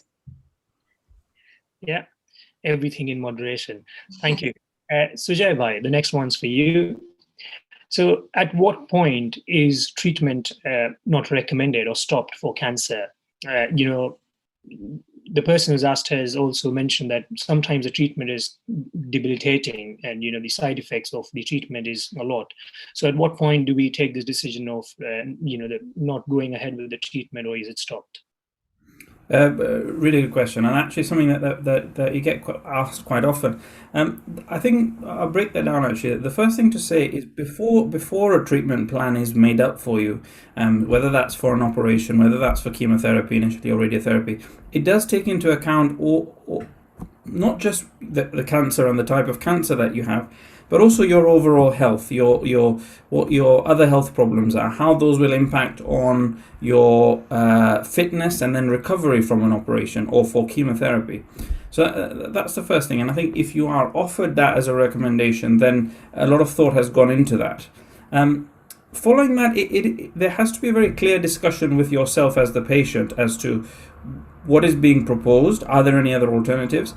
Yeah, everything in moderation. Thank you. Sujay bhai, the next one's for you. So at what point is treatment not recommended or stopped for cancer? You know, the person who's asked has also mentioned that sometimes the treatment is debilitating and, you know, the side effects of the treatment is a lot. So at what point do we take this decision of, you know, not going ahead with the treatment, or is it stopped? Really good question, and actually something that you get asked quite often. I think I'll break that down. Actually, the first thing to say is before a treatment plan is made up for you, whether that's for an operation, whether that's for chemotherapy initially or radiotherapy, it does take into account or not just the cancer and the type of cancer that you have, but also your overall health, what your other health problems are, how those will impact on your fitness and then recovery from an operation or for chemotherapy. So that's the first thing. And I think if you are offered that as a recommendation, then a lot of thought has gone into that. Following that, there has to be a very clear discussion with yourself as the patient as to what is being proposed, are there any other alternatives,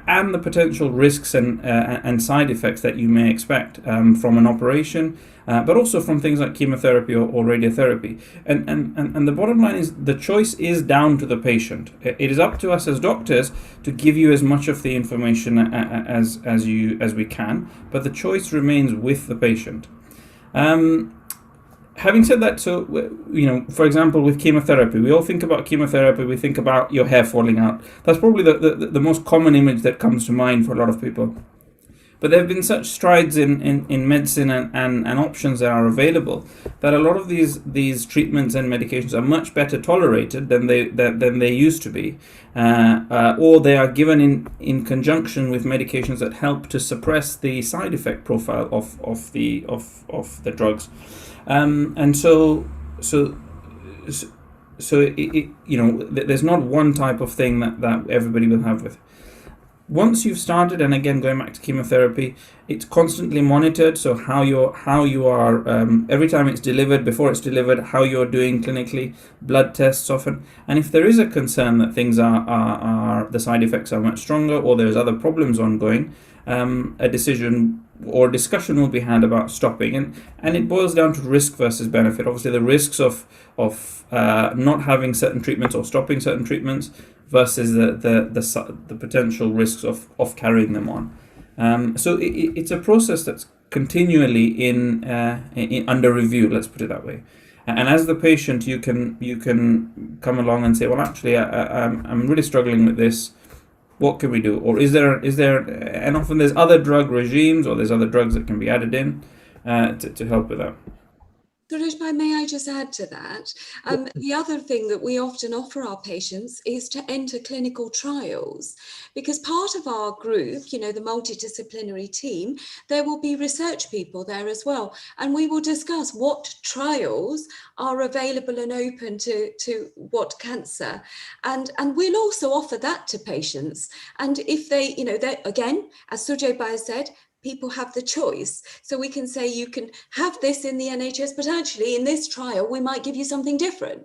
and the potential risks and side effects that you may expect from an operation, but also from things like chemotherapy or radiotherapy. And the bottom line is the choice is down to the patient. It is up to us as doctors to give you as much of the information as we can, but the choice remains with the patient. Having said that, so, you know, for example, with chemotherapy, we all think about chemotherapy, we think about your hair falling out. That's probably the most common image that comes to mind for a lot of people. But there have been such strides in medicine and options that are available that a lot of these treatments and medications are much better tolerated than they used to be, or they are given in conjunction with medications that help to suppress the side effect profile of the drugs. And so it, you know, there's not one type of thing that everybody will have with. Once you've started, and again going back to chemotherapy, it's constantly monitored. So how you are every time it's delivered, before it's delivered, how you're doing clinically, blood tests often, and if there is a concern that things are the side effects are much stronger or there's other problems ongoing, a decision or discussion will be had about stopping, and it boils down to risk versus benefit. Obviously, the risks of not having certain treatments or stopping certain treatments versus the potential risks of carrying them on. So it's a process that's continually in under review. Let's put it that way. And as the patient, you can come along and say, well, actually, I'm really struggling with this. What can we do? Or is there, and often there's other drug regimes or there's other drugs that can be added in to help with that. Suresh, may I just add to that? The other thing that we often offer our patients is to enter clinical trials, because part of our group, you know, the multidisciplinary team, there will be research people there as well. And we will discuss what trials are available and open to what cancer. And we'll also offer that to patients. And if they, you know, again, as Sujay Bhai said, people have the choice. So we can say you can have this in the NHS, but actually in this trial, we might give you something different.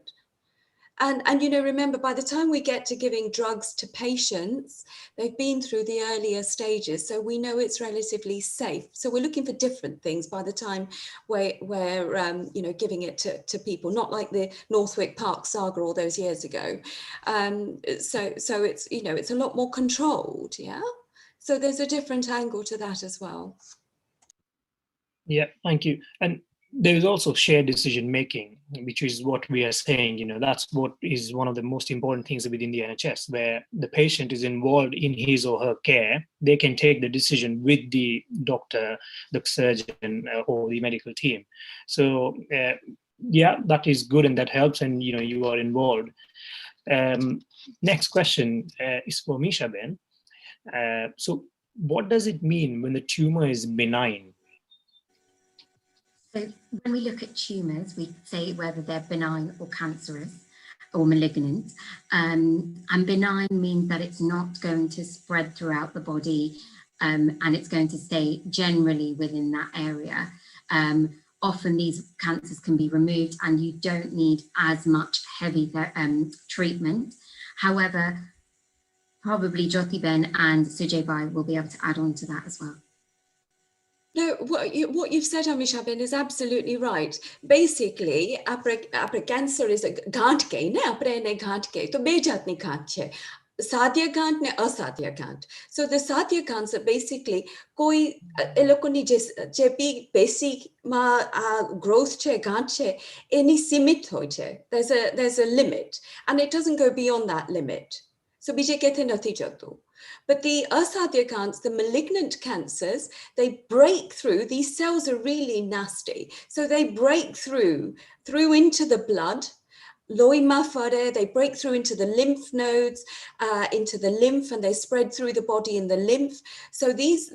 And you know, remember, by the time we get to giving drugs to patients, they've been through the earlier stages, so we know it's relatively safe. So we're looking for different things by the time we're you know, giving it to people, not like the Northwick Park saga all those years ago. So it's, you know, it's a lot more controlled, yeah? So there's a different angle to that as well. Yeah, thank you. And there is also shared decision making, which is what we are saying, you know, that's what is one of the most important things within the NHS, where the patient is involved in his or her care. They can take the decision with the doctor, the surgeon, or the medical team. So yeah, that is good and that helps, and you know, you are involved. Next question is for Amisha Ben. So what does it mean when the tumor is benign? So when we look at tumours, we say whether they're benign or cancerous or malignant. And benign means that it's not going to spread throughout the body, and it's going to stay generally within that area. Often these cancers can be removed and you don't need as much heavy treatment. However, probably Jyoti Ben and Sujay Bhai will be able to add on to that as well. No, what you've said, Amisha Ben, is absolutely right. Basically, cancer is a gant ke, ne apne gant ke, to be jatni gant che. Sadhya gant ne asadhya gant. So the sadhya gants are basically koi elokoni je basic ma growth che gant che any simit hoy che. There's a limit, and it doesn't go beyond that limit. So bije kete nathi jatu. But the asadhya cancers, the malignant cancers, they break through. These cells are really nasty. So they break through into the blood. They break through into the lymph nodes, into the lymph, and they spread through the body in the lymph. So these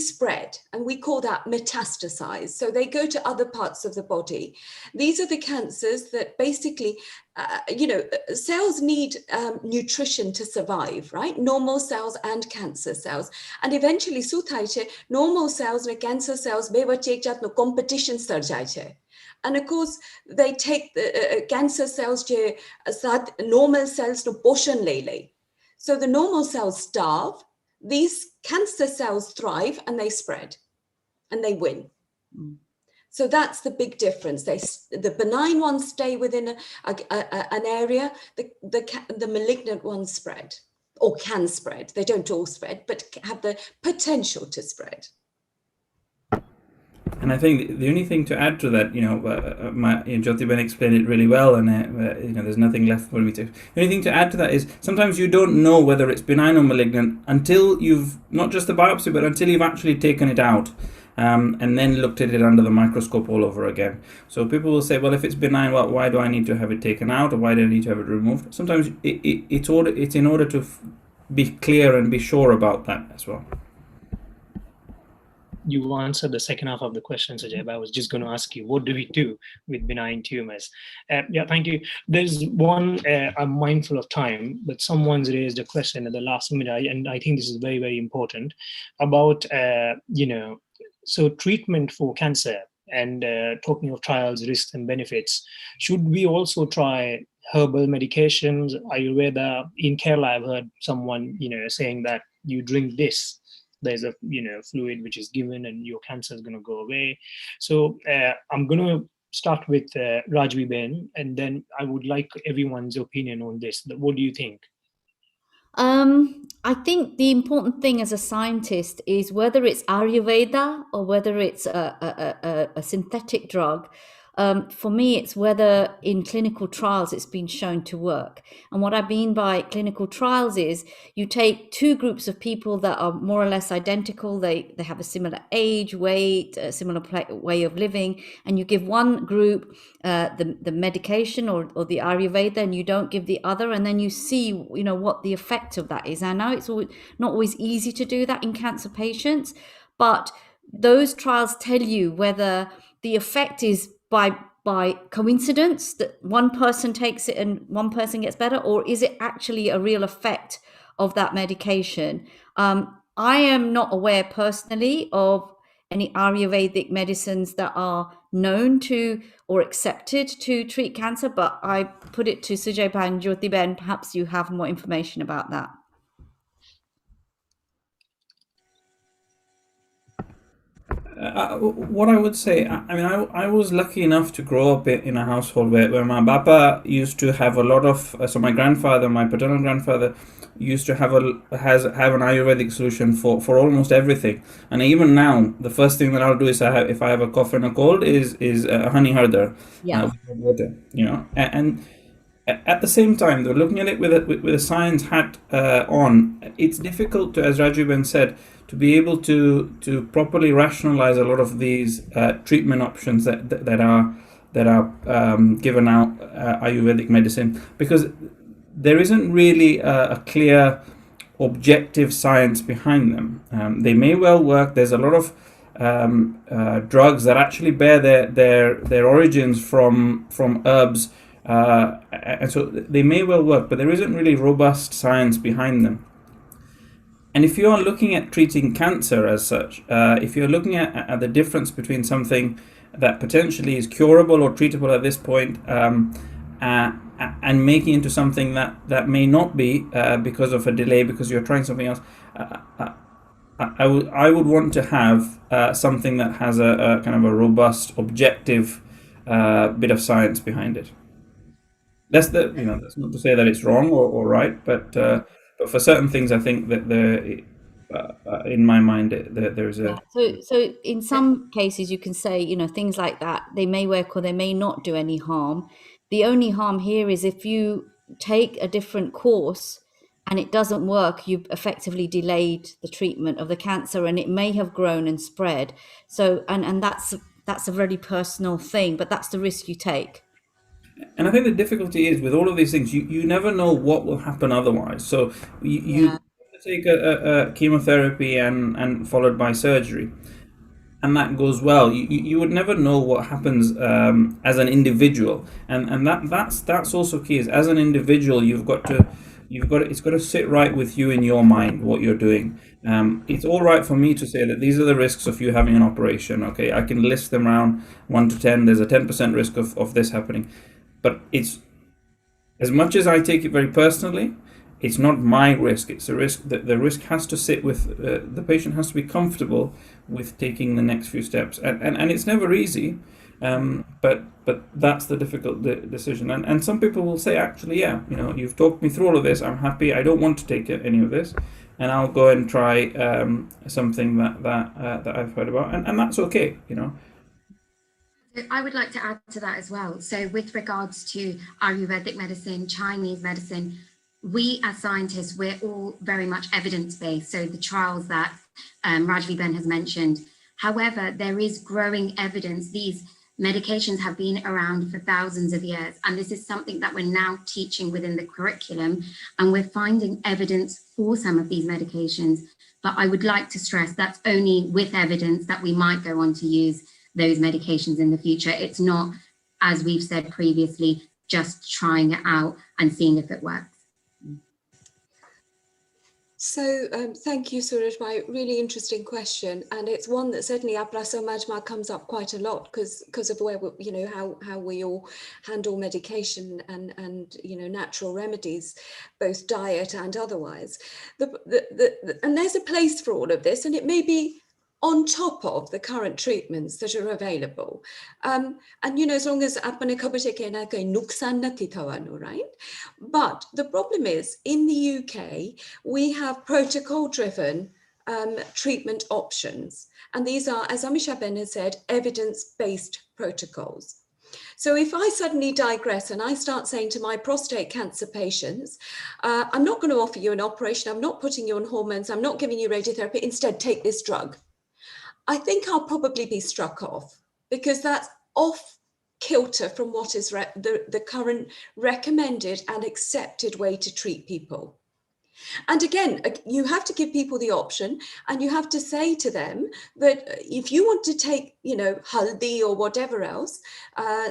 spread, and we call that metastasize. So they go to other parts of the body. These are the cancers that basically, you know, cells need nutrition to survive, right? Normal cells and cancer cells. And eventually, normal cells and cancer cells, no competition sarjai. And of course, they take the cancer cells, normal cells, no portion lele. So the normal cells starve, these cancer cells thrive and they spread and they win. So that's the big difference. The benign ones stay within an area, the malignant ones spread or can spread. They don't all spread, but have the potential to spread. And I think the only thing to add to that, Jyoti Ben explained it really well, and there's nothing left for me to. The only thing to add to that is sometimes you don't know whether it's benign or malignant until you've not just the biopsy, but until you've actually taken it out, and then looked at it under the microscope all over again. So people will say, well, if it's benign, well, why do I need to have it taken out, or why do I need to have it removed? Sometimes it's in order to be clear and be sure about that as well. You answered the second half of the question, Sujay, but I was just going to ask you, what do we do with benign tumors? Yeah, thank you. There's one, I'm mindful of time, but someone's raised a question at the last minute, and I think this is very, very important, about, so treatment for cancer and talking of trials, risks and benefits. Should we also try herbal medications, Ayurveda? In Kerala, I've heard someone, saying that you drink this. There's a fluid which is given and your cancer is going to go away. So I'm going to start with Rajvee Ben, and then I would like everyone's opinion on this. What do you think? I think the important thing as a scientist is whether it's Ayurveda or whether it's a synthetic drug. For me, it's whether in clinical trials it's been shown to work. And what I mean by clinical trials is you take two groups of people that are more or less identical. They have a similar age, weight, a similar way of living, and you give one group the medication or the Ayurveda, and you don't give the other, and then you see what the effect of that is. I know it's not always easy to do that in cancer patients, but those trials tell you whether the effect is by coincidence that one person takes it and one person gets better, or is it actually a real effect of that medication? I am not aware personally of any Ayurvedic medicines that are known to or accepted to treat cancer, but I put it to Sujay and Jyoti Ben, perhaps you have more information about that. What I would say, I was lucky enough to grow up in a household where my papa used to have a lot of, so my grandfather, my paternal grandfather, used to have an Ayurvedic solution for almost everything. And even now, the first thing that I'll do is if I have a cough and a cold is honey hardar, Yeah. with water, and at the same time, though, looking at it with a science hat on, it's difficult to, as Rajvee Ben said, to be able to properly rationalize a lot of these treatment options that are given out Ayurvedic medicine, because there isn't really a clear objective science behind them. They may well work. There's a lot of drugs that actually bear their origins from herbs. And so they may well work, but there isn't really robust science behind them. And if you are looking at treating cancer as such, if you're looking at the difference between something that potentially is curable or treatable at this point, and making into something that may not be because of a delay, because you're trying something else, I would want to have something that has a kind of a robust, objective bit of science behind it. That's that's not to say that it's wrong or right, but for certain things, I think that in my mind, there's a. So in some cases, you can say, things like that, they may work or they may not do any harm. The only harm here is if you take a different course and it doesn't work, you've effectively delayed the treatment of the cancer, and it may have grown and spread. So, and that's a very personal thing, but that's the risk you take. And I think the difficulty is with all of these things, you never know what will happen otherwise. So you take a chemotherapy and followed by surgery, and that goes well. You would never know what happens as an individual, and that's also key. Is as an individual, it's got to sit right with you in your mind what you're doing. It's all right for me to say that these are the risks of you having an operation. Okay, I can list them around 1 to 10. There's a 10% risk of this happening. But it's, as much as I take it very personally, it's not my risk. It's a risk that the risk has to sit with the patient, has to be comfortable with taking the next few steps, and it's never easy. But that's the difficult decision. And some people will say, actually, yeah, you've talked me through all of this. I'm happy. I don't want to take any of this, and I'll go and try something that I've heard about, and that's okay. I would like to add to that as well. So with regards to Ayurvedic medicine, Chinese medicine, we as scientists, we're all very much evidence-based. So the trials that Rajvee Ben has mentioned. However, there is growing evidence. These medications have been around for thousands of years. And this is something that we're now teaching within the curriculum. And we're finding evidence for some of these medications. But I would like to stress that's only with evidence that we might go on to use those medications in the future. It's not, as we've said previously, just trying it out and seeing if it works. So thank you, Suraj, my really interesting question, and it's one that certainly Apra Samajma comes up quite a lot because of where how we all handle medication and natural remedies, both diet and otherwise. And there's a place for all of this, and it may be on top of the current treatments that are available. And as long as right? But the problem is, in the UK, we have protocol-driven treatment options. And these are, as Amisha Ben has said, evidence-based protocols. So if I suddenly digress and I start saying to my prostate cancer patients, I'm not going to offer you an operation, I'm not putting you on hormones, I'm not giving you radiotherapy, instead take this drug, I think I'll probably be struck off, because that's off kilter from what is the current recommended and accepted way to treat people. And again, you have to give people the option, and you have to say to them that if you want to take, haldi or whatever else,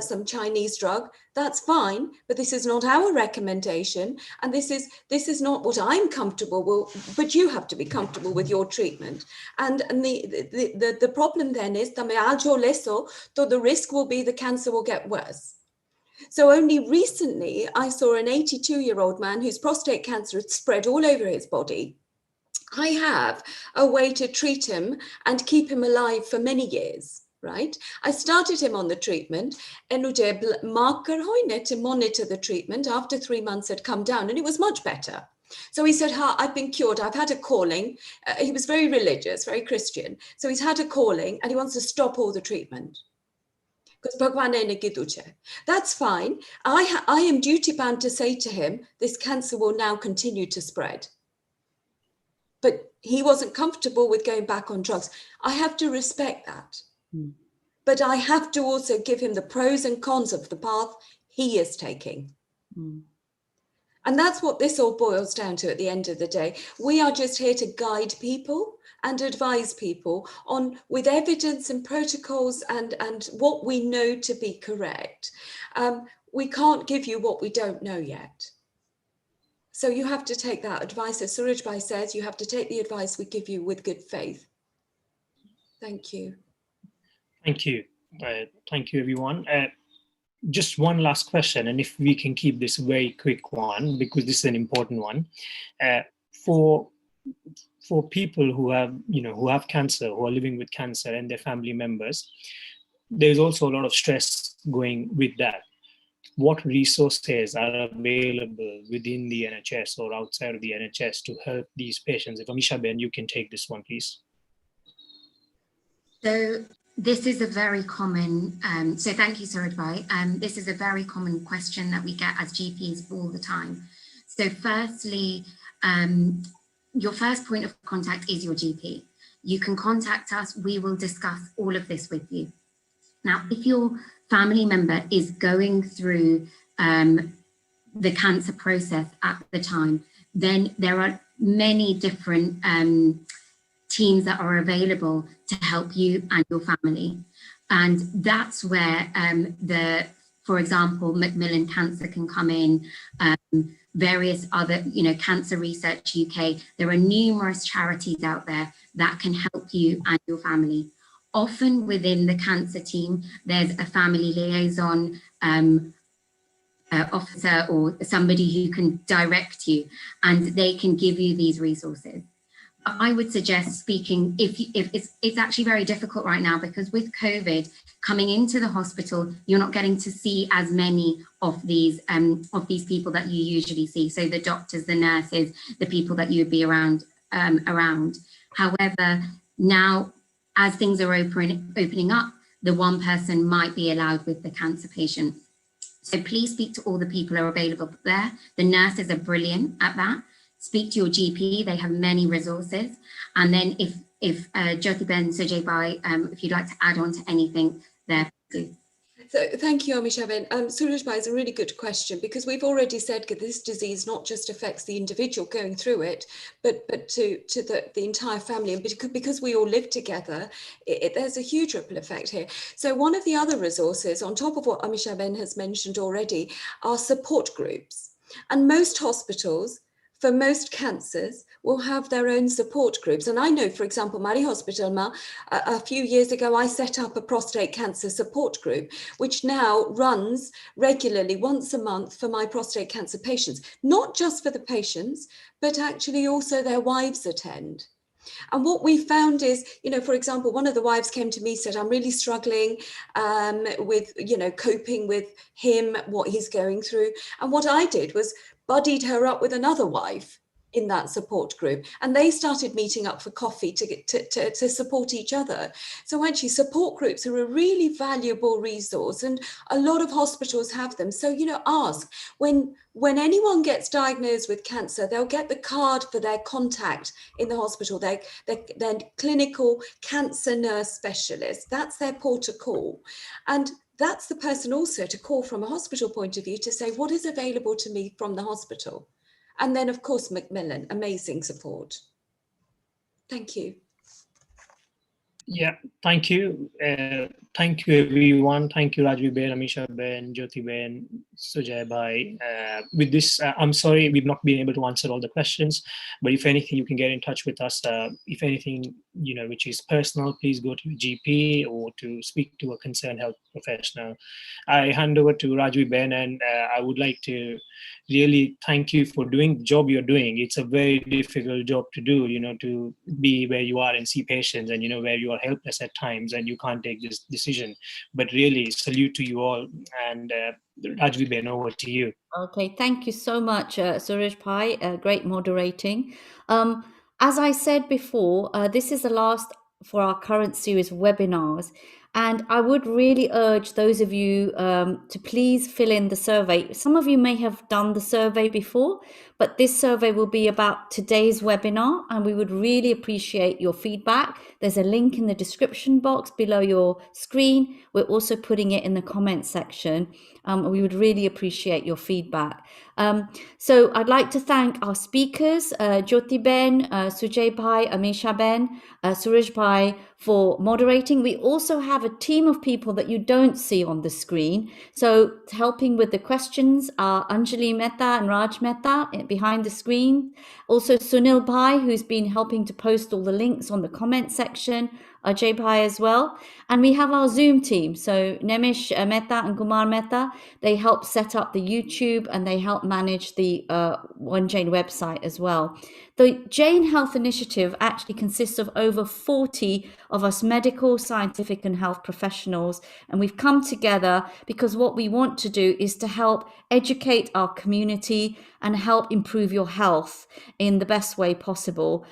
some Chinese drug, that's fine, but this is not our recommendation, and this is not what I'm comfortable with, but you have to be comfortable with your treatment. And the problem then is, so the risk will be the cancer will get worse. So only recently, I saw an 82-year-old man whose prostate cancer had spread all over his body. I have a way to treat him and keep him alive for many years, right? I started him on the treatment, and marker to monitor the treatment. After 3 months had come down, and it was much better. So he said, I've been cured. I've had a calling. He was very religious, very Christian. So he's had a calling, and he wants to stop all the treatment. That's fine. I am duty bound to say to him, this cancer will now continue to spread. But he wasn't comfortable with going back on drugs. I have to respect that. But I have to also give him the pros and cons of the path he is taking. And that's what this all boils down to at the end of the day. We are just here to guide people and advise people on, with evidence and protocols and what we know to be correct. We can't give you what we don't know yet. So you have to take that advice, as Surajbhai says, you have to take the advice we give you with good faith. Thank you. Thank you. Thank you, everyone. Just one last question, and if we can keep this very quick one, because this is an important one. For people who have cancer, who are living with cancer, and their family members, there's also a lot of stress going with that. What resources are available within the NHS or outside of the NHS to help these patients? If Amisha Ben, you can take this one, please. So this is a very common, so thank you, Surajbhai. This is a very common question that we get as GPs all the time. So firstly, your first point of contact is your GP. You can contact us, we will discuss all of this with you. Now, if your family member is going through the cancer process at the time, then there are many different teams that are available to help you and your family. And that's where for example, Macmillan Cancer can come in, various other, Cancer Research UK. There are numerous charities out there that can help you and your family. Often within the cancer team, there's a family liaison officer or somebody who can direct you, and they can give you these resources. I would suggest speaking, if it's actually very difficult right now, because with COVID coming into the hospital, you're not getting to see as many of these people that you usually see. So the doctors, the nurses, the people that you would be around. However, now as things are opening up, the one person might be allowed with the cancer patient. So please speak to all the people who are available there. The nurses are brilliant at that. Speak to your GP, they have many resources. And then if Jyoti Ben, Sujay Bhai, if you'd like to add on to anything there, please. So thank you, Amisha Ben. Surajbhai is a really good question, because we've already said that this disease not just affects the individual going through it, but to the entire family. And because we all live together, there's a huge ripple effect here. So one of the other resources, on top of what Amisha Ben has mentioned already, are support groups. And most hospitals, for most cancers, will have their own support groups. And I know, for example, Mari Hospital, a few years ago, I set up a prostate cancer support group, which now runs regularly once a month for my prostate cancer patients, not just for the patients, but actually also their wives attend. And what we found is, for example, one of the wives came to me, said, I'm really struggling with, coping with him, what he's going through. And what I did was buddied her up with another wife in that support group, and they started meeting up for coffee to support each other. So actually support groups are a really valuable resource, and a lot of hospitals have them. So, ask, when anyone gets diagnosed with cancer, they'll get the card for their contact in the hospital, their clinical cancer nurse specialist. That's their port of call. And that's the person also to call from a hospital point of view to say, what is available to me from the hospital? And then, of course, Macmillan, amazing support. Thank you. Yeah, thank you. Thank you, everyone. Thank you, Rajvee Ben, Amisha Ben, Jyoti Ben, Sujay Bhai. With this, I'm sorry we've not been able to answer all the questions, but if anything, you can get in touch with us. If anything, which is personal, please go to your GP or to speak to a concerned health professional. I hand over to Rajvee Ben, and I would like to really thank you for doing the job you're doing. It's a very difficult job to do, to be where you are and see patients and, where you are helpless at times and you can't take this decision. But really, salute to you all. And Rajvee Ben, over to you. Okay, thank you so much, Suresh Bhai. Great moderating. As I said before, this is the last for our current series of webinars. And I would really urge those of you to please fill in the survey. Some of you may have done the survey before, but this survey will be about today's webinar, and we would really appreciate your feedback. There's a link in the description box below your screen. We're also putting it in the comment section. We would really appreciate your feedback. So I'd like to thank our speakers, Jyoti Ben, Sujay Bhai, Amisha Ben, Suresh Bhai, for moderating. We also have a team of people that you don't see on the screen. So helping with the questions are Anjali Mehta and Raj Mehta behind the screen. Also Sunil Bhai, who's been helping to post all the links on the comment section. Ajay Bhai as well. And we have our Zoom team. So Nemish Mehta and Kumar Mehta, they help set up the YouTube and they help manage the One Jane website as well. The Jane Health Initiative actually consists of over 40 of us medical, scientific and health professionals. And we've come together because what we want to do is to help educate our community and help improve your health in the best way possible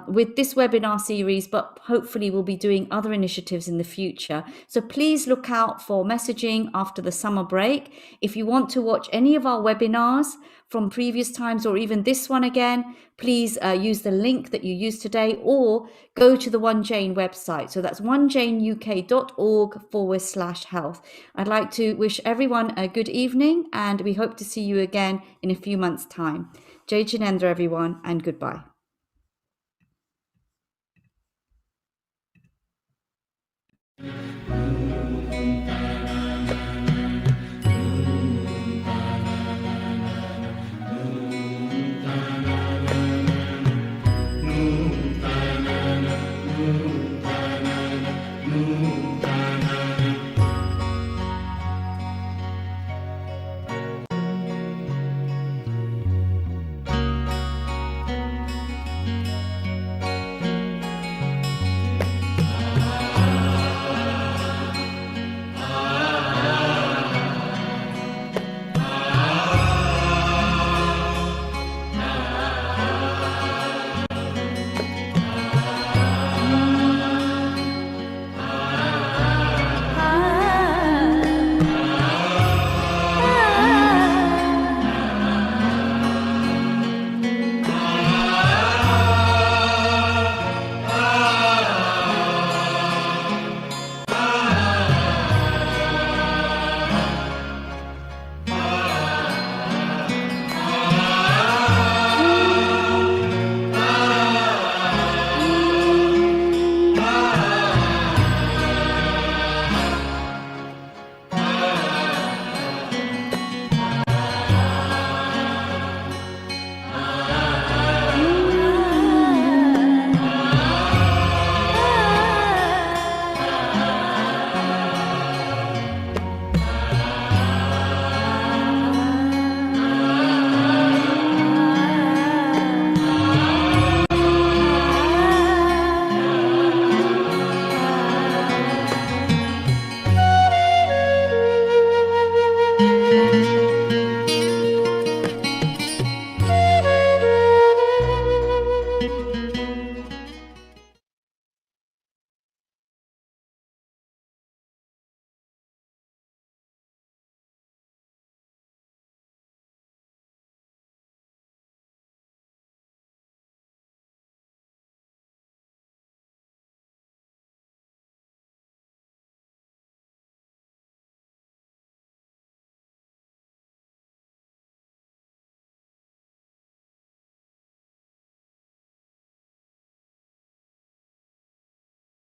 with this webinar series, but hopefully we'll be doing other initiatives in the future. So please look out for messaging after the summer break. If you want to watch any of our webinars from previous times or even this one again, please use the link that you used today or go to the One Jane website. So that's onejaneuk.org/health. I'd like to wish everyone a good evening and we hope to see you again in a few months' time. Jai Jinendra, everyone, and goodbye. Thank you.